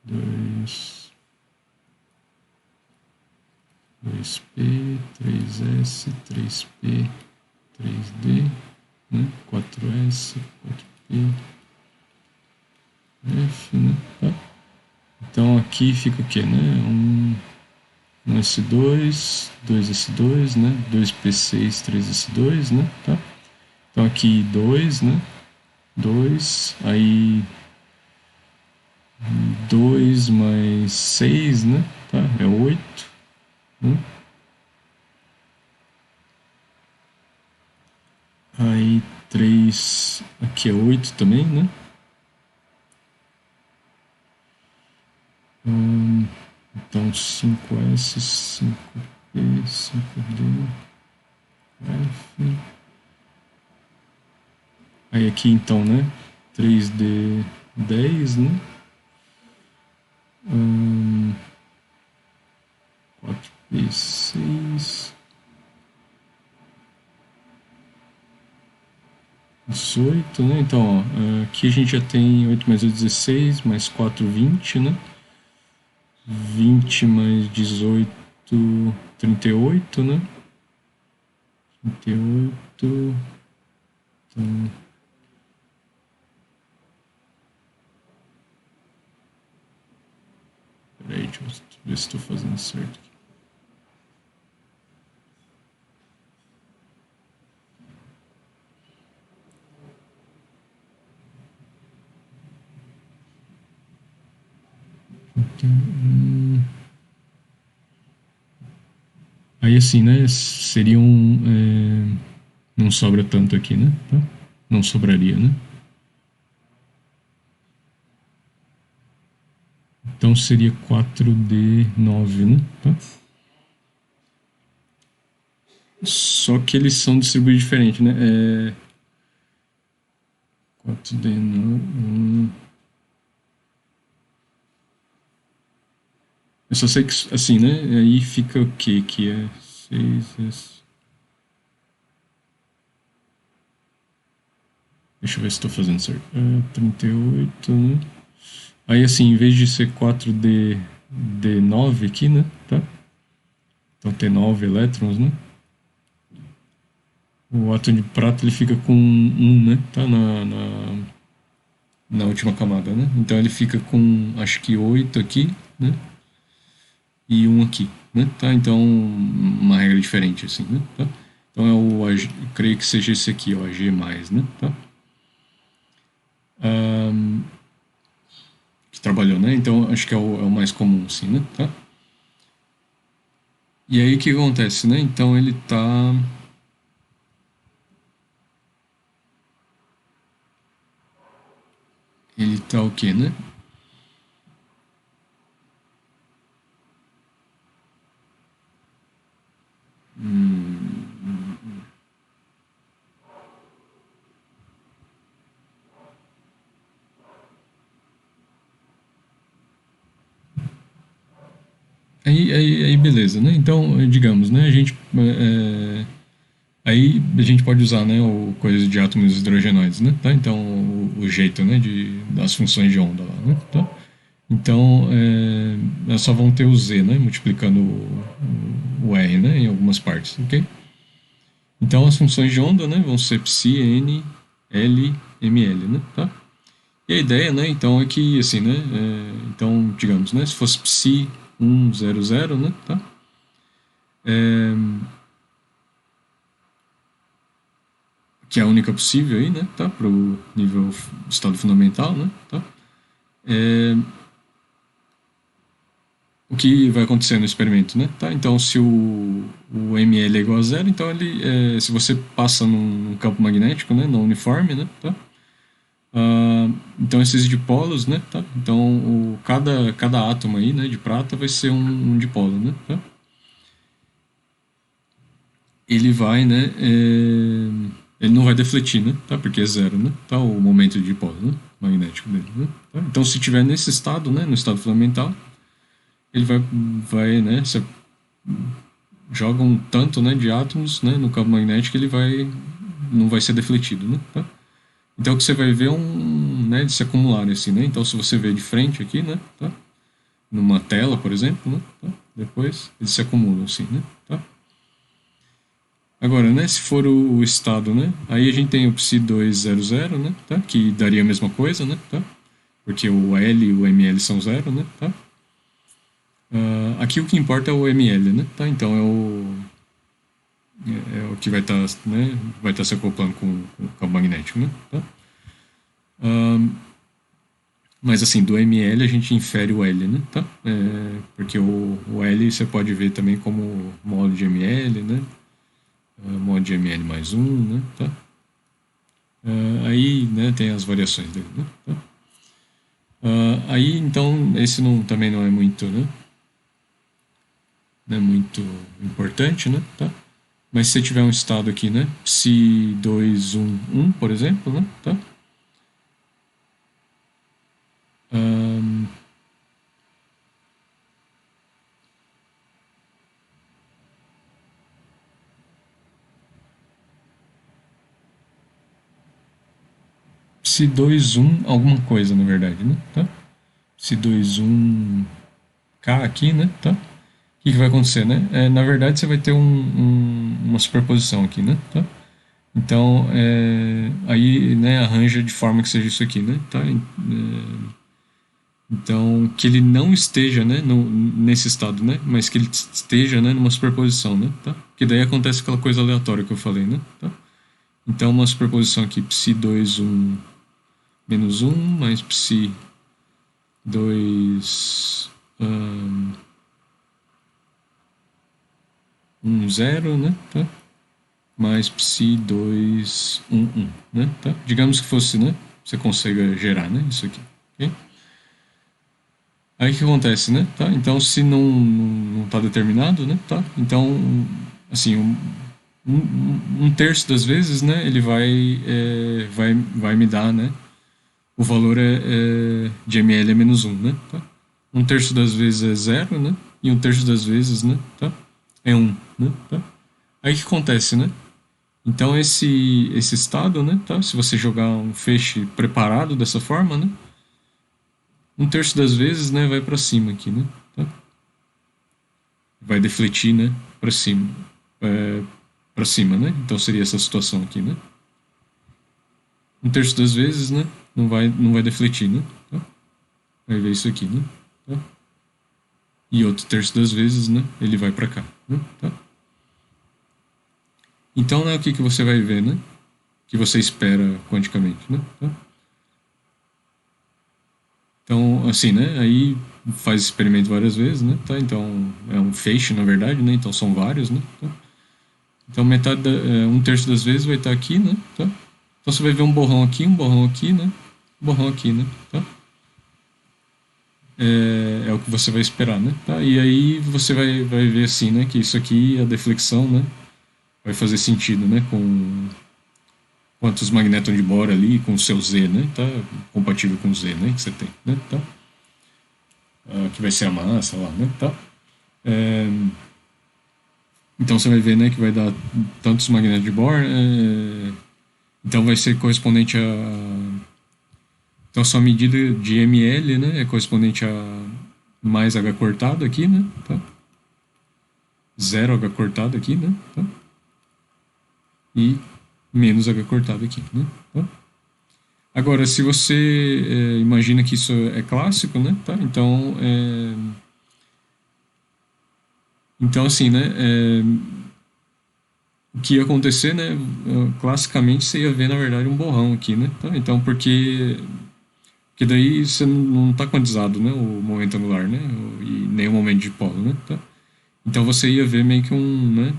2 3P, 3S, 3P, 3D, né? 4S, 4P, F, né? Tá? Então aqui fica o que, né? Um S2, 2S2, né? 2P6, 3S2, né? Tá? Então aqui 2, né? 2, aí 2 mais 6, né? Tá? É 8, né? Aí 3, aqui é 8 também, né? Então 5S, 5P, 5D, F. Aí aqui então, né? 3D 10, né? 4P6, 18, né? Então, ó, aqui a gente já tem 8 mais 8, 16, mais 4, 20, né? 20 mais 18, 38, né? 38. Então. Peraí, deixa eu ver se estou fazendo certo aqui. Então, aí assim, né? Seria um. Não sobra tanto aqui, né? Tá? Não sobraria, né? Então seria 4D9, né? Tá? Só que eles são distribuídos diferente, né? 4D9. Eu só sei que, assim, né? Aí fica o quê? Que é 6. Deixa eu ver se estou fazendo certo. 38, né? Aí, assim, em vez de ser 4D9 aqui, né? Tá? Então tem 9 elétrons, né? O átomo de prata ele fica com 1, né? Tá? Na última camada, né? Então ele fica com, acho que 8 aqui, né? E 1 aqui, né? Tá? Então, uma regra diferente, assim, né? Tá? Então é o AG, eu creio que seja esse aqui, ó, AG+, né? Tá? Que trabalhou, né? Então acho que é o mais comum, assim, né? Tá? E aí o que acontece, né? Então ele tá. Ele tá o quê, né? Aí beleza, né? Então, digamos, né? Aí a gente pode usar, né? O coisa de átomos hidrogenoides, né? Tá? Então, o jeito, né? Das funções de onda lá, né? Tá? Então, elas só vão ter o Z, né? Multiplicando o R, né? Em algumas partes, ok? Então, as funções de onda, né? Vão ser psi, n, l, ml, né? Tá? E a ideia, né? Então, é que, assim, né? Então, digamos, né? Se fosse psi 1, 0, 0, né? Tá? Que é a única possível aí, né? Tá? Para o nível estado fundamental, né? Tá? O que vai acontecer no experimento, né? Tá? Então, se o ml é igual a zero, então se você passa num campo magnético, né? Não uniforme, né? Tá? Então, esses dipolos, né? Tá? Então, cada átomo aí, né? De prata vai ser um dipolo, né? Tá? Ele vai, né? Ele não vai defletir, né? Tá? Porque é zero, né? Tá? O momento de dipolo, né? Magnético dele, né? Tá? Então, se tiver nesse estado, né? No estado fundamental, ele vai, né? Você joga um tanto, né? De átomos, né? No campo magnético, não vai ser defletido, né? Tá? Então, o que você vai ver é né? De se acumular assim, né? Então, se você vê de frente aqui, né? Tá? Numa tela, por exemplo, né? Tá? depois, eles se acumulam assim, né? Tá? Agora, né, se for o estado, né, aí a gente tem o psi200, né, tá? Que daria a mesma coisa, né, tá? Porque o L e o ML são zero, né, tá? Aqui o que importa é o ML, né, tá? Então é o que vai estar, né, vai estar se acoplando com o campo magnético, né, tá? Mas assim, do ML a gente infere o L, né, tá? Porque o L você pode ver também como modo de ML, né? Modo de ML mais um, né, tá? Aí, né, tem as variações dele, né, tá? Aí, então, esse também não é muito, né? Não é muito importante, né? Tá? Mas se você tiver um estado aqui, né? Psi211, por exemplo, né? Tá? Psi21 alguma coisa, na verdade, né? Tá? Psi21K aqui, né? Tá? O que vai acontecer, né? Na verdade, você vai ter uma superposição aqui, né? Tá? Então, aí, né, arranja de forma que seja isso aqui, né? Tá? Então, que ele não esteja, né, nesse estado, né? Mas que ele esteja, né, numa superposição, né? Tá? Que daí acontece aquela coisa aleatória que eu falei, né? Tá? Então, uma superposição aqui, psi21 menos 1 mais psi2 0, né? Tá? Mais psi2 né? Tá? Digamos que fosse, né? Você consiga gerar, né? Isso aqui, ok? Aí o que acontece, né? Tá? Então, se não está determinado, né? Tá? Então, assim, um terço das vezes, né? Ele vai me dar, né? O valor de ml é menos 1, né? Tá? Um terço das vezes é 0, né? E um terço das vezes, né? Tá? É 1, né? Tá? Aí o que acontece, né? Então esse estado, né? Tá? Se você jogar um feixe preparado dessa forma, né? Um terço das vezes, né? Vai para cima aqui, né? Tá? Vai defletir, né? Para cima, para cima, né? Então seria essa situação aqui, né? Um terço das vezes, né? Não vai defletir, né? Tá? Vai ver isso aqui, né? Tá? E outro terço das vezes, né? Ele vai para cá, né? Tá? Então, né, o que você vai ver, né? Que você espera quanticamente, né? Tá? Então, assim, né? Aí faz experimento várias vezes, né? Tá? Então, é um feixe, na verdade, né? Então, são vários, né? Tá? Então, um terço das vezes vai estar aqui, né? Tá? Então, você vai ver um borrão aqui, né? Um borrão aqui, né? Tá? É o que você vai esperar, né? Tá? E aí você vai ver assim, né? Que isso aqui, a deflexão, né? Vai fazer sentido, né? Com quantos magnétons de Bohr ali, com o seu Z, né? Tá? Compatível com o Z, né? Que você tem, né? Tá? Que vai ser a massa lá, né? Tá? Então você vai ver, né? Que vai dar tantos magnétons de Bohr. Então vai ser correspondente a... Então a sua medida de ml, né? É correspondente a mais H cortado aqui, né? Tá? 0 H cortado aqui, né? Tá? E menos H cortado aqui, né? Tá? Agora, se você imagina que isso é clássico, né? Tá? Então assim, né? O que ia acontecer, né? Classicamente você ia ver, na verdade, um borrão aqui, né? Tá? Então, porque daí você não está quantizado, né? O momento angular, né? E nem o momento de dipolo, né? Tá? Então você ia ver meio que né?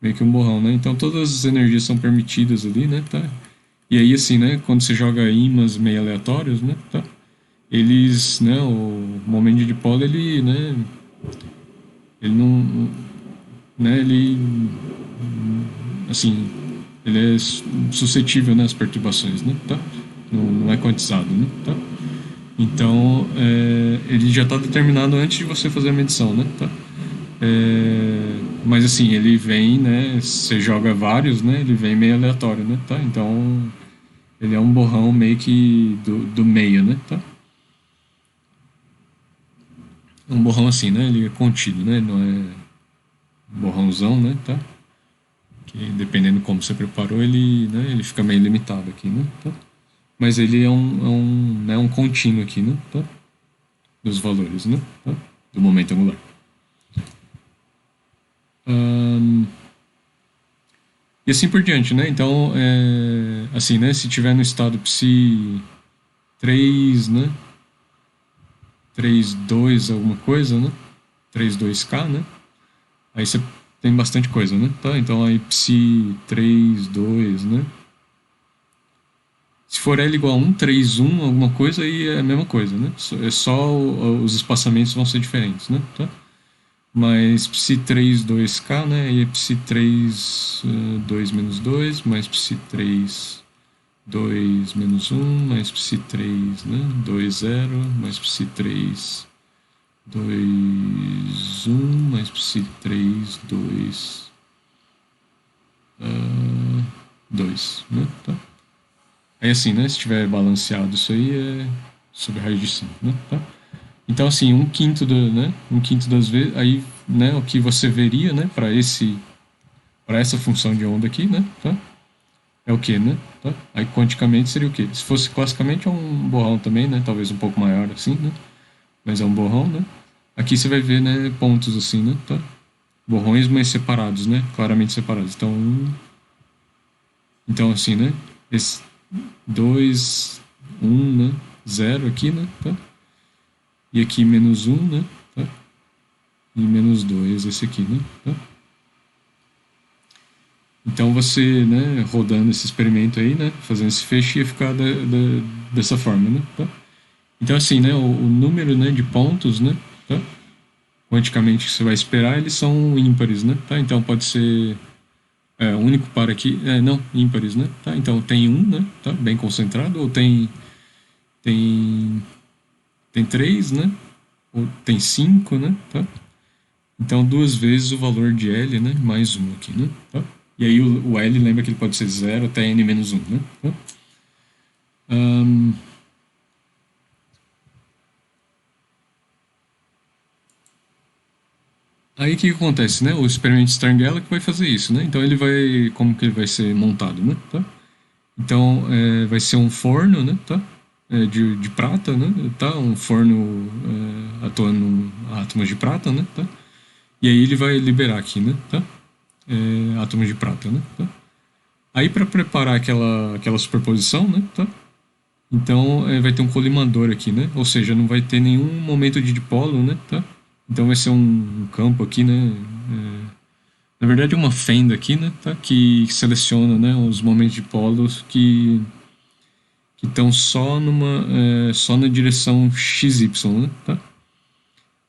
Meio que um borrão, né? Então todas as energias são permitidas ali, né? Tá? E aí, assim, né? Quando você joga ímãs meio aleatórios, né? Tá? Eles, né? O momento de dipolo, ele, né? Ele não, né? Ele, assim, ele é suscetível, né? Às perturbações, né? Tá? Não é quantizado, né? Tá? Então, ele já está determinado antes de você fazer a medição, né? Tá? Mas assim, ele vem, né? Você joga vários, né? Ele vem meio aleatório, né? Tá? Então, ele é um borrão meio que do meio, né? Tá? um borrão assim, né? Ele é contido, né? Não é um borrãozão, né? Tá? Que dependendo como você preparou, ele, né? Ele fica meio limitado aqui, né? Tá? Mas ele né? Um contínuo aqui, né? Tá? Dos valores, né? Tá? Do momento angular. Ahn, e assim por diante, né? Então, assim, né? Se tiver no estado psi 3, né? 3,2 alguma coisa, né? 3,2K, né? Aí você tem bastante coisa, né? Tá? Então aí psi 3,2, né? Se for L igual a 1, 3, 1, alguma coisa, aí é a mesma coisa, né? É só os espaçamentos vão ser diferentes, né? Tá? Mas psi 3, 2K, né? Aí é psi 3, 2 menos 2, mais psi 3, 2 menos 1, mais psi 3, né? 2, 0, mais psi 3, 2, 1, mais psi 3, 2, 2, né? Tá? Aí assim, né? Se tiver balanceado isso aí, é sobre raiz de 5, né? Tá? Então assim, um quinto né? Um quinto das vezes, aí, né? O que você veria, né? Para essa função de onda aqui, né? Tá? É o que, né? Tá? Aí quanticamente seria o quê? Se fosse classicamente é um borrão também, né? Talvez um pouco maior assim, né? Mas é um borrão, né? Aqui você vai ver, né? Pontos assim, né? Tá? Borrões, mas separados, né? Claramente separados. Então assim, né? Esse 2, 1, né? 0 aqui, né? Tá? E aqui menos 1, né? Tá? E menos 2 esse aqui, né? Tá? Então você, né, rodando esse experimento aí, né, fazendo esse fecho, ia ficar dessa forma, né? Tá? Então assim, né, o número, né, de pontos, né, tá? Quanticamente que você vai esperar, eles são ímpares, né? Tá? Então pode ser o único par aqui, não, ímpares, né? Tá? Então tem um, né? Tá? Bem concentrado, ou tem tem três, né? Ou tem cinco, né? Tá? Então duas vezes o valor de L, né? Mais um aqui, né? Tá? E aí o L lembra que ele pode ser 0 até N menos 1, né? Tá? Um, aí o que acontece, né? O experimento de Stern-Gerlach vai fazer isso, né? Então ele vai, como que ele vai ser montado, né? Tá? Então vai ser um forno, né? Tá? De prata, né? Tá? Um forno atuando átomos de prata, né? Tá? E aí ele vai liberar aqui, né? Tá? Átomos de prata, né? Tá? Aí para preparar aquela superposição, né? Tá? Então vai ter um colimador aqui, né? Ou seja, não vai ter nenhum momento de dipolo, né? Tá? Então vai ser um campo aqui, né? Na verdade é uma fenda aqui, né? Tá? Que seleciona, né? Os momentos de polos que estão só na direção XY, né? Tá?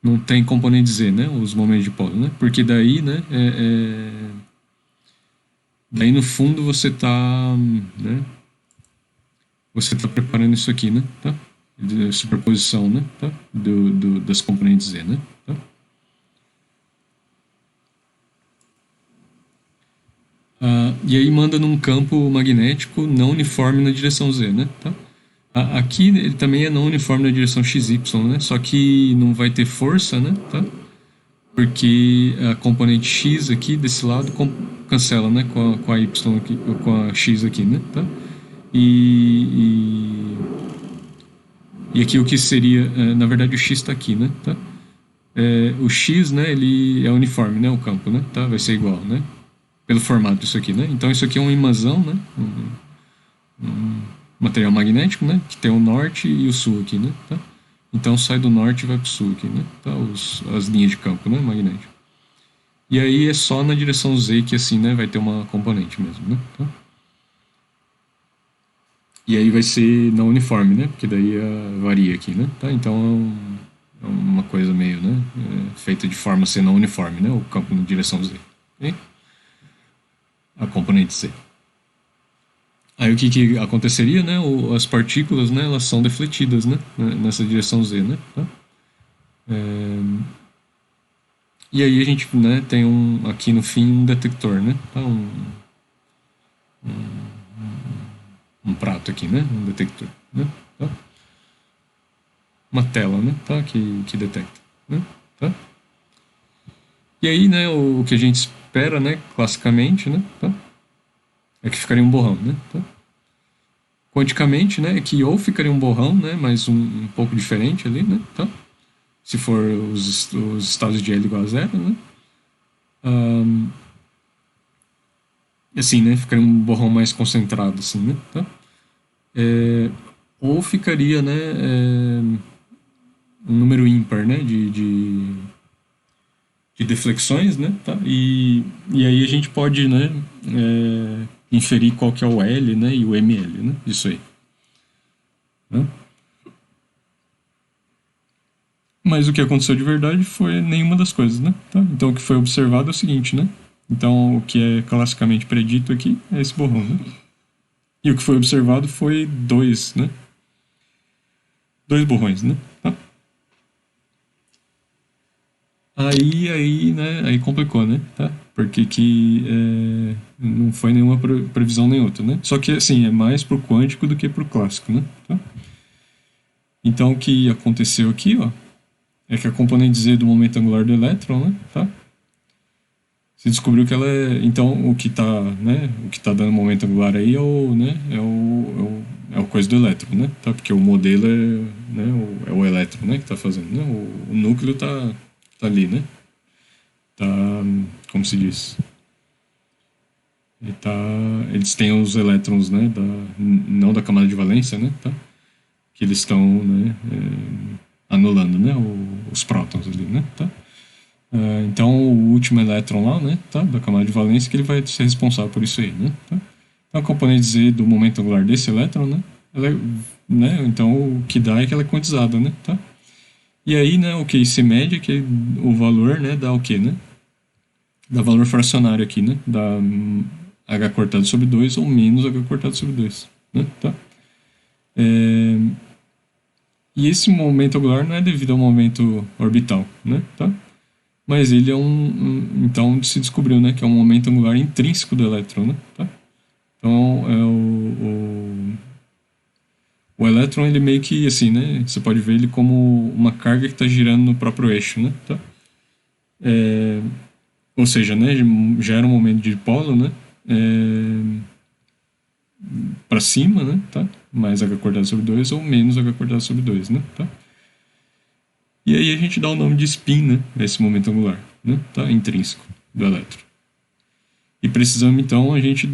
Não tem componente Z, né? Os momentos de polo, né? Porque daí, né? Daí no fundo você tá, né? Você tá preparando isso aqui, né? Tá? De superposição, né? Tá? Das componentes Z, né? Tá? E aí manda num campo magnético não uniforme na direção Z, né? Tá? Aqui ele também é não uniforme na direção XY, né? Só que não vai ter força, né? Tá? Porque a componente X aqui desse lado cancela, né? Com a Y aqui, com a X aqui, né? Tá? E aqui o que seria, na verdade o X está aqui, né? Tá? O X, né? Ele é uniforme, né? O campo, né? Tá? Vai ser igual, né? Pelo formato disso aqui, né? Então isso aqui é um imãzão, né? Um material magnético, né? Que tem o norte e o sul aqui, né? Tá? Então sai do norte e vai para o sul aqui, né? Tá? As linhas de campo, né? Magnético. E aí é só na direção Z que assim, né? Vai ter uma componente mesmo, né? Tá? E aí vai ser não uniforme, né? Porque daí varia aqui, né? Tá? Então é uma coisa meio, né? Feita de forma a ser não uniforme, né? O campo na direção Z. Okay? A componente C. Aí o que aconteceria, né? As partículas, né? Elas são defletidas, né? Nessa direção Z, né? Tá? E aí a gente, né? Tem aqui no fim um detector, né? Tá? Um prato aqui, né? Um detector, né? Tá? Uma tela, né? Tá? Que detecta. né? Tá? E aí, né, o que a gente espera, né, classicamente, né, tá? É que ficaria um borrão, né? Tá? Quanticamente, né, é que ou ficaria um borrão, né, mas um pouco diferente ali, né? Tá? Se for os estados de L igual a zero, né? Um, assim, né, ficaria um borrão mais concentrado, assim, né? Tá? É, ou ficaria, né, um número ímpar, né, de deflexões, né, tá? E aí a gente pode, né, inferir qual que é o L, né, e o ML, né, isso aí. Né? Mas o que aconteceu de verdade foi nenhuma das coisas, né? Tá? Então o que foi observado é o seguinte, né? Então o que é classicamente predito aqui é esse borrão, né? E o que foi observado foi dois, né? Dois borrões, né? Tá? Aí complicou, né? Tá? Porque que não foi nenhuma previsão nem outra, né? Só que, assim, é mais pro quântico do que pro clássico, né? Tá? Então, o que aconteceu aqui, ó, é que a componente Z do momento angular do elétron, né? Tá? Se descobriu que ela é... Então, o que tá, né? O que tá dando momento angular aí é o, né? É o coisa do elétron, né? Tá? Porque o modelo né? É o elétron, né? Que tá fazendo, né? O núcleo tá ali, né? Tá, como se diz? Ele tá, eles têm os elétrons, né, não da camada de valência, né, tá? Que eles estão, né, anulando, né, os prótons ali, né, tá? Então o último elétron lá, né, tá, da camada de valência que ele vai ser responsável por isso aí, né, tá? Então a componente Z do momento angular desse elétron, né, ela é, né, então o que dá é que ela é quantizada, né, tá? E aí, né, o que se mede é que o valor, né, dá o quê, né? Dá valor fracionário aqui, né? Dá h cortado sobre 2 ou menos h cortado sobre 2. Né? Tá? E esse momento angular não é devido ao momento orbital. Né? Tá? Mas ele é então se descobriu, né? Que é um momento angular intrínseco do elétron. Né? Tá? Então é o elétron, ele meio que assim, né? Você pode ver ele como uma carga que está girando no próprio eixo. Né? Tá? Ou seja, né? Gera um momento de dipolo, né? Para cima, né, tá? Mais h quadrado sobre 2 ou menos h quadrado sobre 2, né, tá? E aí a gente dá o nome de spin, né, a esse momento angular, né, tá? Intrínseco do elétron. E precisamos, então, a gente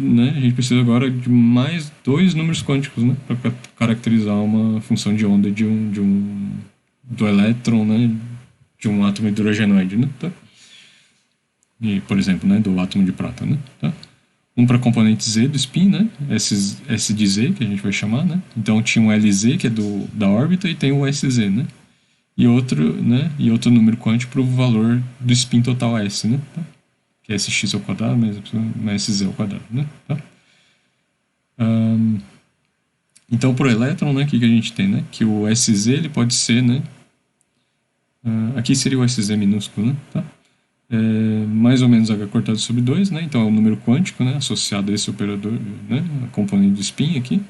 precisa agora de mais dois números quânticos, né, para caracterizar uma função de onda do elétron, né, de um átomo hidrogenoide, né, tá? E, por exemplo, né, do átomo de prata, né, tá? Um para componente Z do spin, né? S de Z, que a gente vai chamar, né? Então tinha um LZ, que é da órbita, e tem o SZ, né? E outro número quântico para o valor do spin total S, né? Tá? Que é SX ao quadrado mais SZ ao quadrado, né? Tá? Então, para o elétron, né? O que a gente tem, né? Que o SZ, ele pode ser, né? Aqui seria o SZ minúsculo, né? Tá? Mais ou menos h cortado sobre 2, né? Então é um número quântico, né? Associado a esse operador, né? A componente de spin aqui.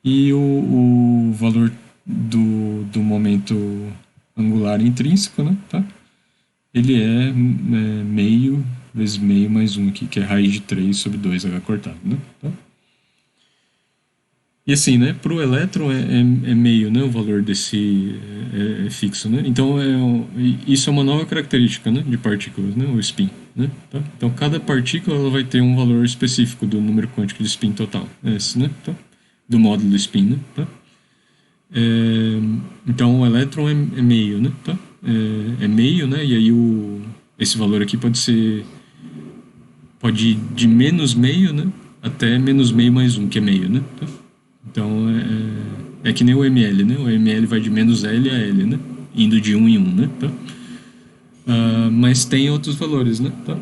E o valor do momento angular intrínseco, né? Tá? Ele é meio vezes meio mais 1 aqui, que é raiz de 3 sobre 2h cortado, né? Tá? E assim, né, para o elétron é meio, né, o valor desse é fixo, né? Então isso é uma nova característica, né, de partículas, né, o spin, né? Tá? Então cada partícula ela vai ter um valor específico do número quântico de spin total, esse, né? Tá? Do módulo do spin, né? Tá? Então o elétron é meio, né? Tá? É meio, né? E aí esse valor aqui pode ir de menos meio, né? Até menos meio mais 1, que é meio, né? Tá? Então é que nem o ml, né? O ml vai de menos L a L, né? Indo de 1 em 1, né? Tá? Mas tem outros valores, né? Tá?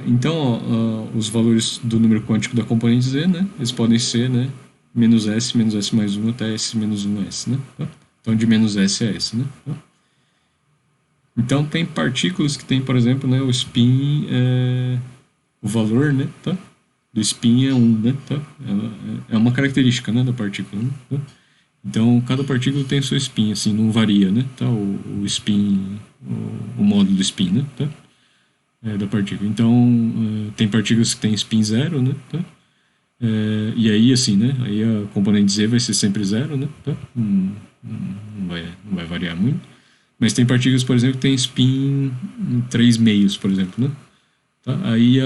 Então, ó, os valores do número quântico da componente Z, né? Eles podem ser, né? Menos S mais 1 até S menos 1S, né? Tá? Então, de menos S a S, né? Tá? Então, tem partículas que tem, por exemplo, né? O spin, o valor, né? Tá? Do spin é 1, né? Tá? É uma característica, né? Da partícula, né? Tá? Então, cada partícula tem o seu spin, assim, não varia, né? Tá? O spin, o módulo spin, né? Tá? Da partícula. Então, tem partículas que têm spin zero, né? Tá? E aí, assim, né? Aí a componente Z vai ser sempre zero, né? Tá? Não vai variar muito. Mas tem partículas, por exemplo, que tem spin em 3 meios, por exemplo, né? Tá? Aí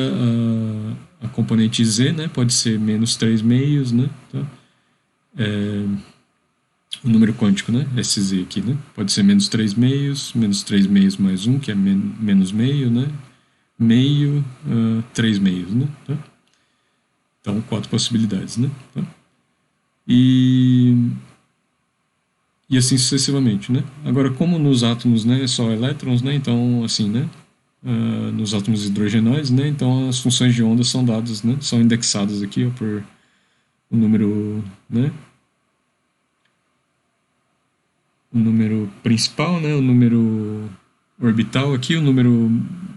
a componente Z, né? Pode ser menos 3 meios, né? Tá? O número quântico, né? SZ aqui, né? Pode ser menos 3 meios mais um, que é menos meio, né? Meio, 3 meios, né? Tá? Então, 4 possibilidades, né? Tá? E, e assim sucessivamente, né? Agora, como nos átomos, né, é só elétrons, né? Então, assim, né? Nos átomos hidrogenóides, né? Então, as funções de onda são dadas, né? São indexadas aqui, ó, por o número, né? O número principal, né? O número orbital aqui, o número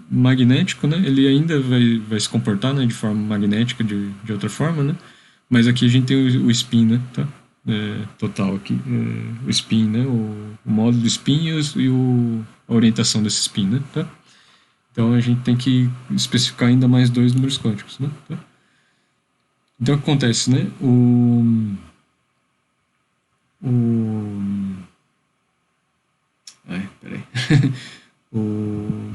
magnético, né? Ele ainda vai se comportar, né? De forma magnética, de outra forma, né? Mas aqui a gente tem o spin, né? Tá? Total aqui. O spin, né? O módulo do spin a orientação desse spin, né? Tá? Então a gente tem que especificar ainda mais dois números quânticos, né? Tá? Então o que acontece, né? O Ai, peraí. o,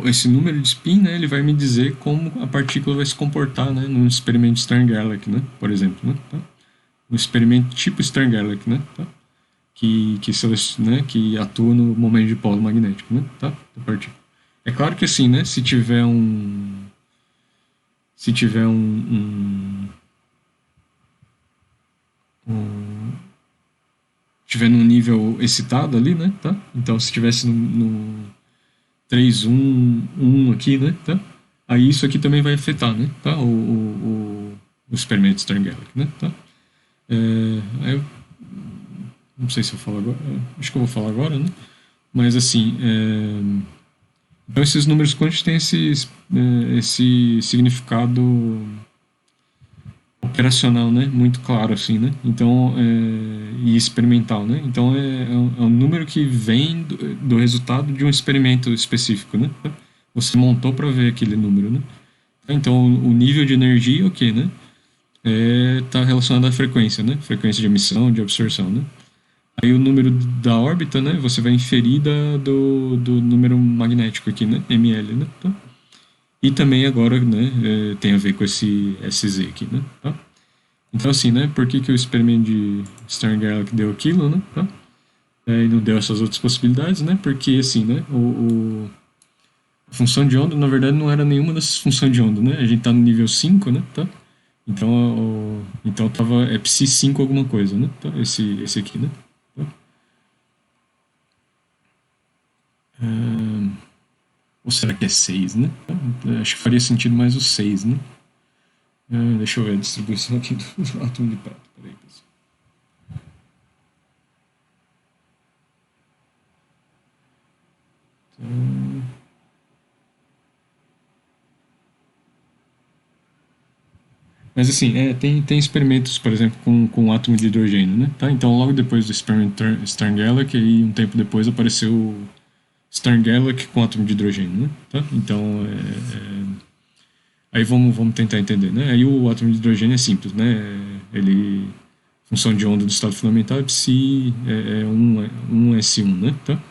esse número de spin, né, ele vai me dizer como a partícula vai se comportar, né, num experimento Stern-Gerlach, né, por exemplo, né, tá? Um experimento tipo Stern-Gerlach, né, tá? Que atua no momento de polo magnético, né, tá? Da partícula. É claro que assim, né, se tiver um tiver num nível excitado ali, né, tá? Então se tivesse no 3 1 aqui, né, tá? Aí isso aqui também vai afetar, né, tá? O experimento Stern-Gerlach, né, tá? Aí eu não sei se eu falo agora, acho que eu vou falar agora, né? Mas assim, então esses números quânticos têm esse significado operacional, né? Muito claro, assim, né? Então, e experimental, né? Então, é um número que vem do resultado de um experimento específico, né? Você montou para ver aquele número, né? Então, o nível de energia, o que, né? Está relacionado à frequência, né? Frequência de emissão, de absorção, né? Aí o número da órbita, né? Você vai inferir do número magnético aqui, né? ml, né? Tá? E também agora, né? Tem a ver com esse SZ aqui, né? Tá? Então, assim, né? Por que o experimento de Stern-Gerlach deu aquilo, né? Tá? E não deu essas outras possibilidades, né? Porque, assim, né? A função de onda, na verdade, não era nenhuma dessas funções de onda, né? A gente tá no nível 5, né? Tá? Então tava psi 5 alguma coisa, né? Tá? Esse aqui, né? Tá? Ou será que é 6, né? Tá? Acho que faria sentido mais o 6, né? Deixa eu ver a distribuição aqui do átomo de prata. Peraí, pessoal. Então, mas assim, tem experimentos, por exemplo, com átomo de hidrogênio, né? Tá? Então, logo depois do experimento Stern-Gerlach, aí um tempo depois apareceu o Stern-Gerlach com átomo de hidrogênio, né? Tá? Então, aí vamos tentar entender, né? Aí o átomo de hidrogênio é simples, né? Função de onda do estado fundamental é psi 1s1, né? Tá?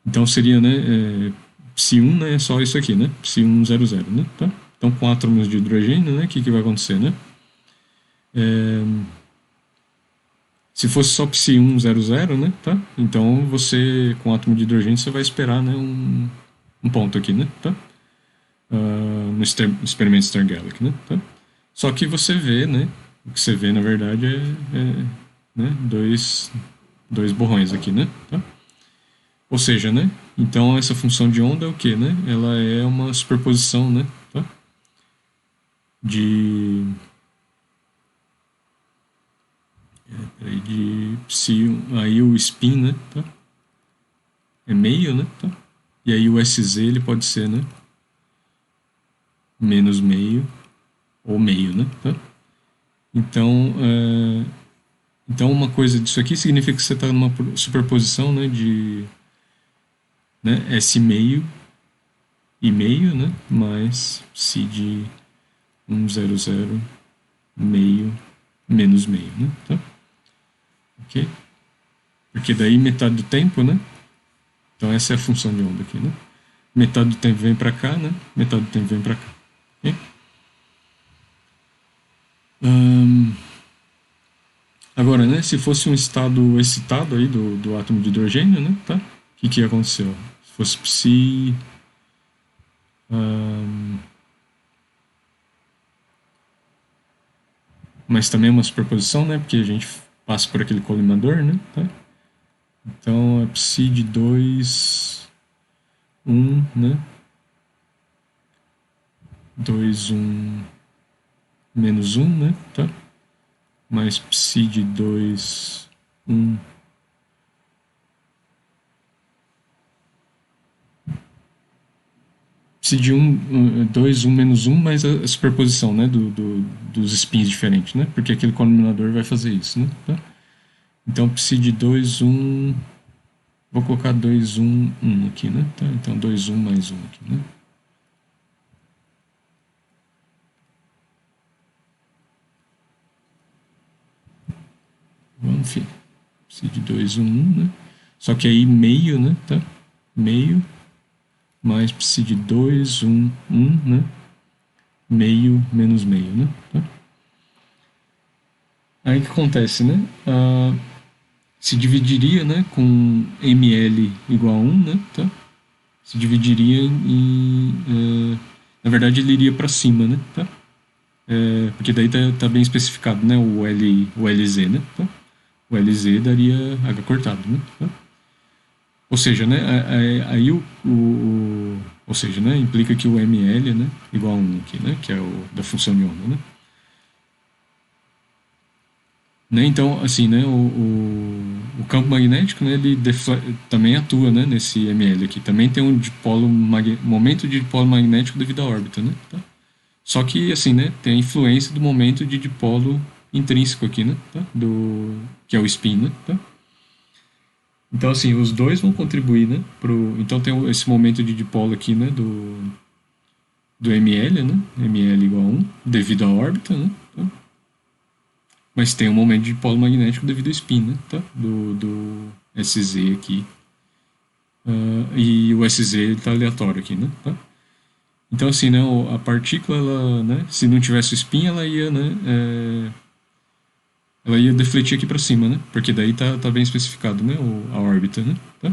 Então seria, né? Psi 1, né? É só isso aqui, né? Psi 1, 0, 0, né? Tá? Então com átomos de hidrogênio, né? O que vai acontecer, né? Se fosse só psi 1, 0, 0, né? Tá? Então você, com átomo de hidrogênio, você vai esperar, né? Um ponto aqui, né? Tá? No experimento Stern-Gerlach, né? Tá? Só que você vê, né? O que você vê, na verdade, né? Dois borrões aqui, né? Tá? Ou seja, né? Então essa função de onda é o que, né? Ela é uma superposição, né? Tá? De de psi, aí o spin, né? Tá? É meio, né? Tá? E aí o SZ ele pode ser, né? menos meio ou meio, né? Tá? Então, então uma coisa disso aqui significa que você está numa superposição, né, de, né, S meio e meio, né, mais psi de 100 meio menos meio, né? Tá? Ok? Porque daí metade do tempo, né? Então essa é a função de onda aqui, né? Metade do tempo vem para cá, né? Metade do tempo vem para cá. Ok? Agora, né? Se fosse um estado excitado aí do átomo de hidrogênio, né? Tá? O que ia acontecer? Ó? Se fosse psi... mas também é uma superposição, né? Porque a gente passa por aquele colimador, né? Tá? Então é psi de 2, 1, né? 2, 1, menos 1, né? Tá? Mais psi de 2, 1. Psi de 1, 2, 1 menos 1, mais a superposição, né? Dos spins diferentes, né? Porque aquele coliminador vai fazer isso, né? Tá? Então psi de 2, 1. Vou colocar 2, 1, 1 aqui, né? Tá? Então 2, 1 mais 1 aqui, né? Enfim, psi de 2, 1, 1, né? Só que aí meio, né? Tá? Meio mais psi de 2, 1, 1, né? Meio menos meio, né? Tá? Aí o que acontece, né? Se dividiria, né? Com ml igual a 1, né? Tá? Se dividiria na verdade ele iria para cima, né? Tá? Porque daí tá bem especificado, né? O LZ, né? Tá? O LZ daria H cortado, né? Tá? Ou seja, né? Aí ou seja, né? Implica que o ml, né? Igual a 1 aqui, né? Que é o da função de onda, né? Né? Então, assim, né? O campo magnético, né? Ele também atua, né? Nesse ml aqui. Também tem um momento de dipolo magnético devido à órbita, né? Tá? Só que, assim, né? Tem a influência do momento de dipolo intrínseco aqui, né? Tá? Que é o spin, né? Tá? Então, assim, os dois vão contribuir, né? Então tem esse momento de dipolo aqui, né? Do ml, né? ml igual a 1, devido à órbita, né? Tá? Mas tem um momento de dipolo magnético devido ao spin, né? Tá? Do SZ aqui. E o SZ está aleatório aqui, né? Tá? Então, assim, né? A partícula, ela, né? Se não tivesse o spin, ela ia, né? Ela ia defletir aqui para cima, né? Porque daí tá bem especificado, né? A órbita, né? Tá?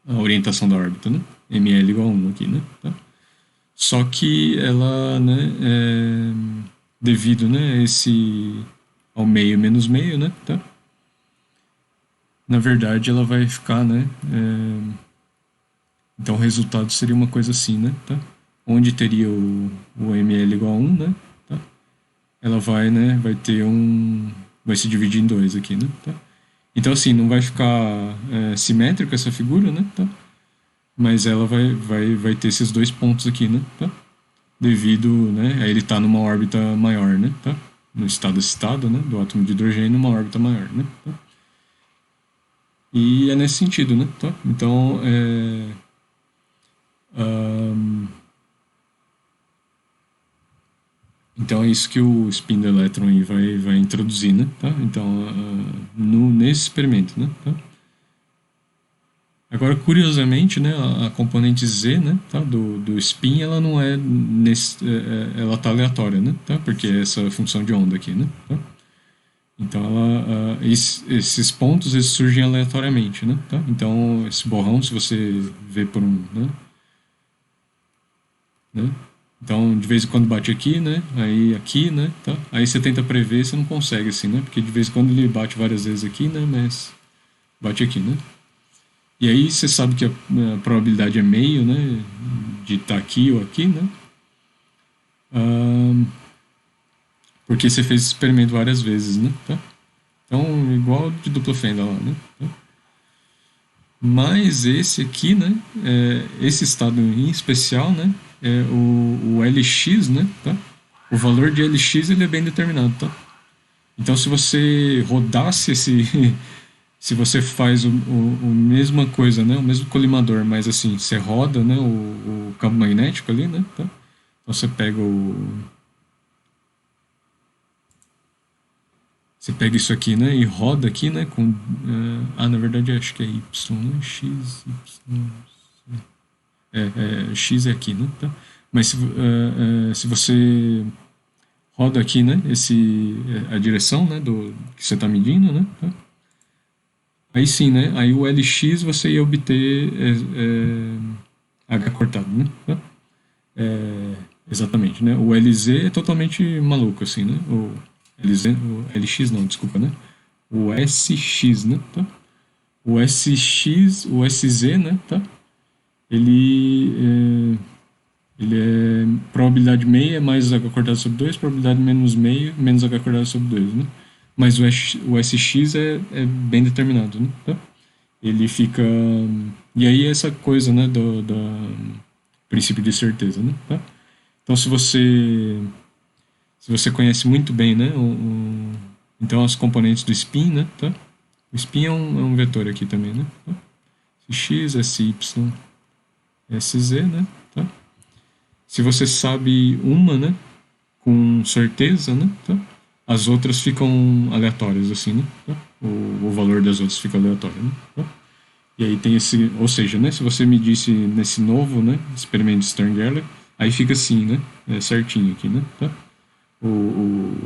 A orientação da órbita, né? ml igual a 1 aqui, né? Tá? Só que ela, né? Devido, né? Ao meio menos meio, né? Tá? Na verdade, ela vai ficar, né? Então o resultado seria uma coisa assim, né? Tá? Onde teria o ml igual a 1, né? Tá? Ela vai, né? Vai se dividir em dois aqui, né? Tá? Então, assim, não vai ficar simétrica essa figura, né? Tá? Mas ela vai ter esses dois pontos aqui, né? Tá? Devido, né? A ele tá numa órbita maior, né? Tá? No estado excitado, né? Do átomo de hidrogênio, numa órbita maior, né? Tá? E é nesse sentido, né? Tá? Então, então é isso que o spin do elétron aí vai introduzir, né? Tá? Então, nesse experimento, né? Tá? Agora, curiosamente, né, a componente Z, né, tá, do spin, ela não é ela tá aleatória, né, tá? Porque é essa função de onda aqui, né? Tá? Então, esses pontos eles surgem aleatoriamente, né? Tá? Então, esse borrão, se você vê por né? Então, de vez em quando bate aqui, né? Aí aqui, né? Tá? Aí você tenta prever, você não consegue, assim, né? Porque de vez em quando ele bate várias vezes aqui, né? Mas bate aqui, né? E aí você sabe que a probabilidade é meio, né? De estar aqui ou aqui, né? Porque você fez esse experimento várias vezes, né? Tá? Então, igual de dupla fenda lá, né? Tá? Mas esse aqui, né? Esse estado em especial, né? é o LX, né, tá? O valor de LX ele é bem determinado, tá? Então, se você rodasse esse, se você faz o mesma coisa, né, o mesmo colimador, mas assim, você roda, né, o campo magnético ali, né, tá? Então você pega isso aqui, né, e roda aqui, né, com na verdade acho que é Y, né, X, Y, X é aqui, né, tá? Mas se você roda aqui, né, a direção, né, do que você está medindo, né, tá? Aí sim, né, aí o LX você ia obter H cortado, né, tá? Exatamente, né? O LZ é totalmente maluco, assim, né? O LX não, desculpa, né? O SX, né? Tá? O SX, o SZ, né? Tá? Ele ele é probabilidade meia mais H cortado sobre 2, probabilidade menos meio menos H cortado sobre 2, né? Mas o SX é bem determinado, né? Tá? Ele fica... E aí essa coisa, né? Do princípio de certeza, né? Tá? Então se você conhece muito bem, né, então as componentes do spin, né, tá? O spin é um vetor aqui também, né? Tá? X, SY, SZ, né? Tá? Se você sabe uma, né, com certeza, né? Tá? As outras ficam aleatórias, assim, né? Tá? O valor das outras fica aleatório, né? Tá? E aí tem esse, ou seja, né, se você medisse nesse novo, né, experimento de Stern-Gerlach, aí fica assim, né, certinho aqui, né? Tá? O,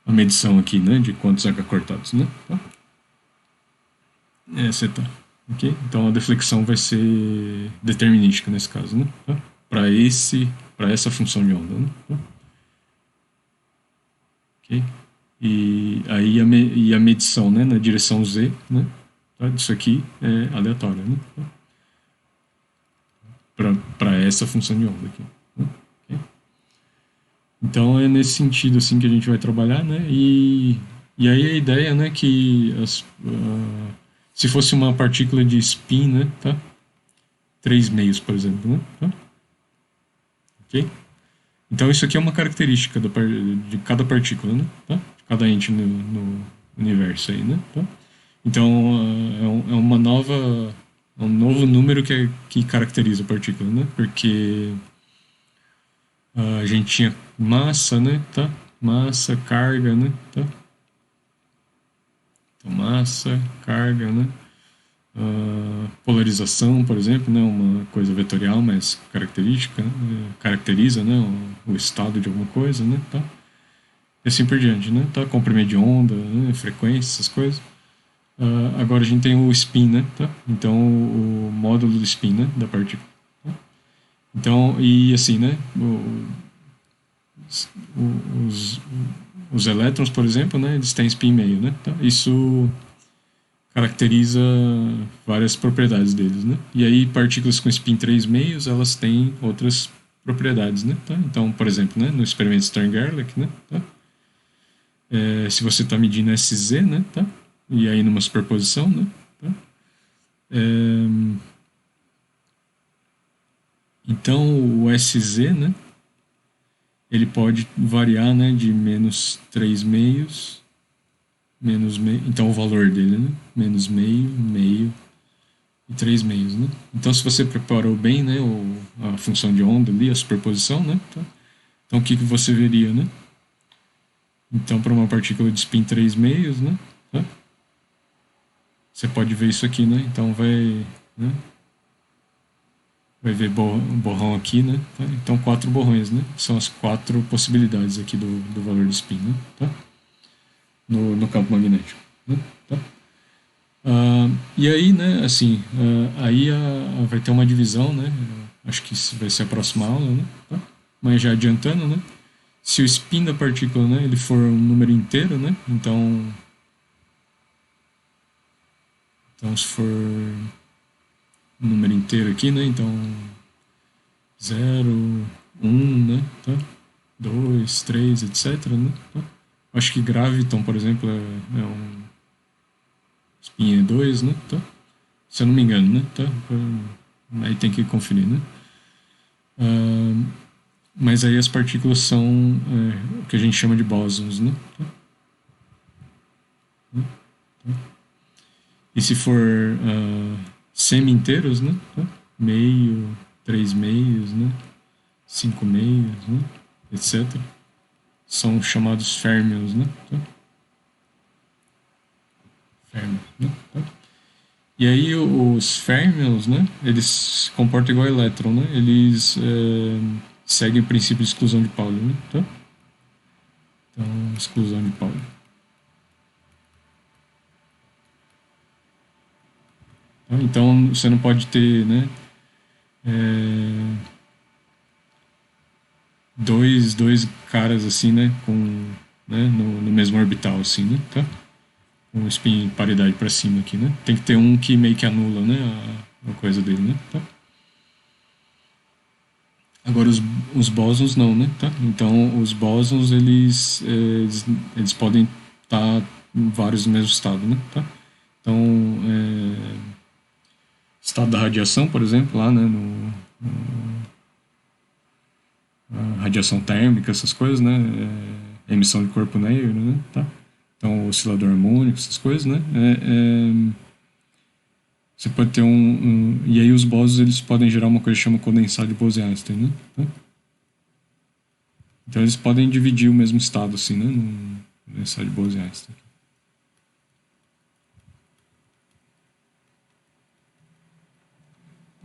a medição aqui, né, de quantos H cortados, né? Tá? Você tá. Ok? Então a deflexão vai ser determinística nesse caso, né? Tá? Para essa função de onda, né? Tá? Ok? E aí a medição, né, na direção Z, né? Tá? Disso aqui é aleatória, né? Tá? Para essa função de onda aqui. Né? Okay? Então é nesse sentido assim que a gente vai trabalhar, né? E aí a ideia, né, que se fosse uma partícula de spin, né, tá? 3 meios, por exemplo, né? Tá? Ok? Então isso aqui é uma característica de cada partícula, né? Tá? De cada ente no universo aí, né? Tá? Então é um novo número que caracteriza a partícula, né? Porque a gente tinha massa, né? Tá? Massa, carga, né? Tá? Então, massa, carga, né? Polarização, por exemplo, né? Uma coisa vetorial, mas característica, né? Caracteriza, né? O estado de alguma coisa, né? Tá? E assim por diante, né? Tá? Comprimento de onda, né? Frequência, essas coisas. Agora a gente tem o spin, né? Tá? Então o módulo do spin, né? Da partícula. Tá? Então, e assim, né? Os, os elétrons, por exemplo, né? Eles têm spin meio, né? Tá? Isso caracteriza várias propriedades deles, né? E aí partículas com spin 3 meios, elas têm outras propriedades, né? Tá? Então, por exemplo, né? No experimento Stern-Gerlach, né? Tá? Se você está medindo SZ, né? Tá? E aí numa superposição, né? Tá? Então o SZ, né? Ele pode variar, né? De menos 3 meios, menos meio, então o valor dele, né? Menos meio, meio e 3 meios, né? Então se você preparou bem, né? A função de onda ali, a superposição, né? Tá? Então o que você veria, né? Então para uma partícula de spin 3 meios, né? Tá? Você pode ver isso aqui, né? Então né? Vai ver borrão aqui, né? Tá? Então 4 borrões, né? São as 4 possibilidades aqui do valor do spin, né? Tá? No campo magnético, né? Tá? E aí, né? Assim, aí vai ter uma divisão, né? Acho que isso vai ser a próxima aula, né? Tá? Mas já adiantando, né? Se o spin da partícula, né? Ele for um número inteiro, né? Então se for um número inteiro aqui, né? Então 0, 1, né? Tá? 2, 3, etc, né? Tá? Acho que graviton, por exemplo, é spin E2, né? Tá? Se eu não me engano, né? Tá? aí tem que conferir, né? Ah, mas aí as partículas são o que a gente chama de bósons, né? E se for semi-inteiros, né? Meio, 3 meios, né? 5 meios, né? Etc. São chamados férmions, né? Férmions, né? E aí os férmions, né? Eles se comportam igual elétron, né? Eles seguem o princípio de exclusão de Pauli, né? Então, exclusão de Pauli. Então você não pode ter, né? Dois caras assim, né? Né? No mesmo orbital, assim, né? Tá? Com spin paridade para cima aqui, né? Tem que ter um que meio que anula, né? A coisa dele, né? Tá? Agora os bósons não, né? Tá? Então os bósons eles podem estar em vários no mesmo estado, né? Tá? Então estado da radiação, por exemplo, lá, né? Radiação térmica, essas coisas, né? Emissão de corpo negro, né? Tá? Então oscilador harmônico, essas coisas, né? Você pode ter e aí os bósons eles podem gerar uma coisa que chama condensado de Bose-Einstein, né? Tá? Então eles podem dividir o mesmo estado, assim, né? No condensado de Bose-Einstein.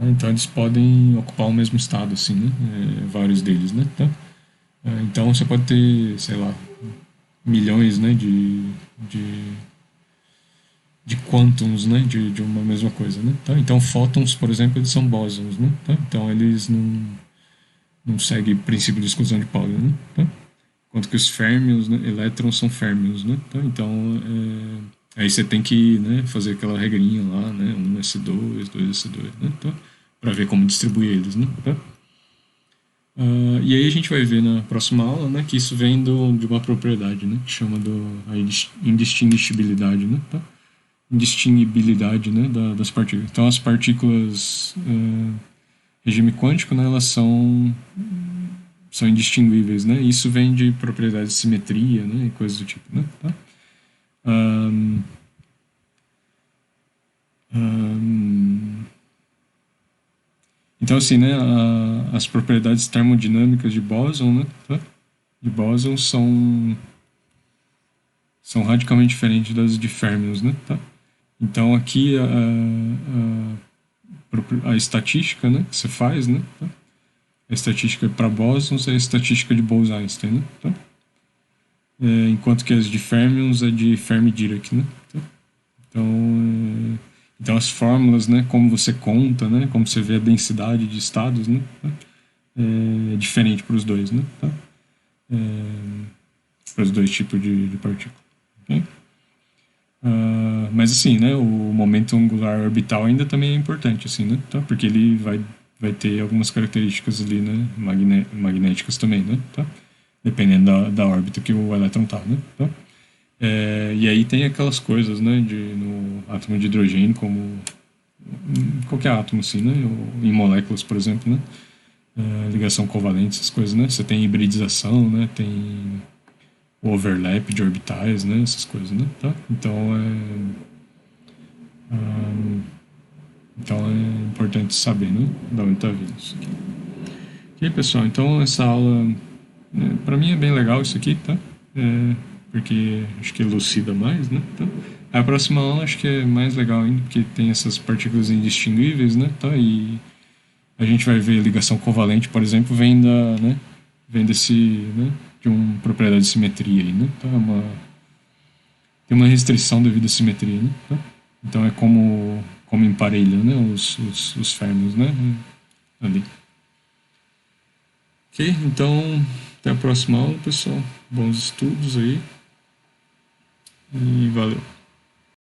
Então eles podem ocupar o mesmo estado, assim, né? Vários deles, né? Tá? Então você pode ter, sei lá, milhões, né? De quântons, né? De uma mesma coisa, né? Tá? Então fótons, por exemplo, eles são bósons, né? Tá? Então eles não seguem o princípio de exclusão de Pauli, né? Tá? Enquanto que os férmions, né? Elétrons são férmions, né? Tá? Então aí você tem que, né, fazer aquela regrinha lá, né? 1s2, 2s2, né? Tá? Para ver como distribuir eles, né? Tá? E aí a gente vai ver na próxima aula, né, que isso vem de uma propriedade, né, que chama a indistinguibilidade, né, tá? Indistinguibilidade, né, das partículas. Então as partículas regime quântico, né, elas são indistinguíveis, né? Isso vem de propriedades de simetria, né, e coisas do tipo, né? Tá? Então, assim, né, as propriedades termodinâmicas de bóson, né, tá? De bóson são radicalmente diferentes das de férmions, né, tá? Então, aqui a estatística, né, que você faz, né, tá? A estatística para bósons é a estatística de Bose-Einstein, né, tá? Enquanto que as de férmions é de Fermi-Dirac, né, tá? Então as fórmulas, né, como você conta, né, como você vê a densidade de estados, né, tá? É diferente para os dois, né, tá? Para os dois tipos de partícula. Okay? Mas assim, né, o momento angular orbital ainda também é importante, assim, né, tá? Porque ele vai ter algumas características ali, né, magnéticas também, né, tá? Dependendo da órbita que o elétron tá, né, tá? E aí tem aquelas coisas, né, no átomo de hidrogênio, como qualquer átomo, assim, né, em moléculas, por exemplo, né, ligação covalente, essas coisas, né, você tem hibridização, né, tem o overlap de orbitais, né, essas coisas, né, tá? Então é importante saber, né, da onde está vindo isso aqui. Ok, pessoal, então essa aula, para mim é bem legal isso aqui, tá? Porque acho que elucida mais, né? Tá? A próxima aula acho que é mais legal ainda, porque tem essas partículas indistinguíveis, né? Tá? E a gente vai ver ligação covalente, por exemplo, vem desse, né? De uma propriedade de simetria aí, né? Tá? Tem uma restrição devido à simetria, né? Tá? Então é como emparelha, né? Os férmions, né? Ali. Ok, então até a próxima aula, pessoal. Bons estudos aí. E valeu.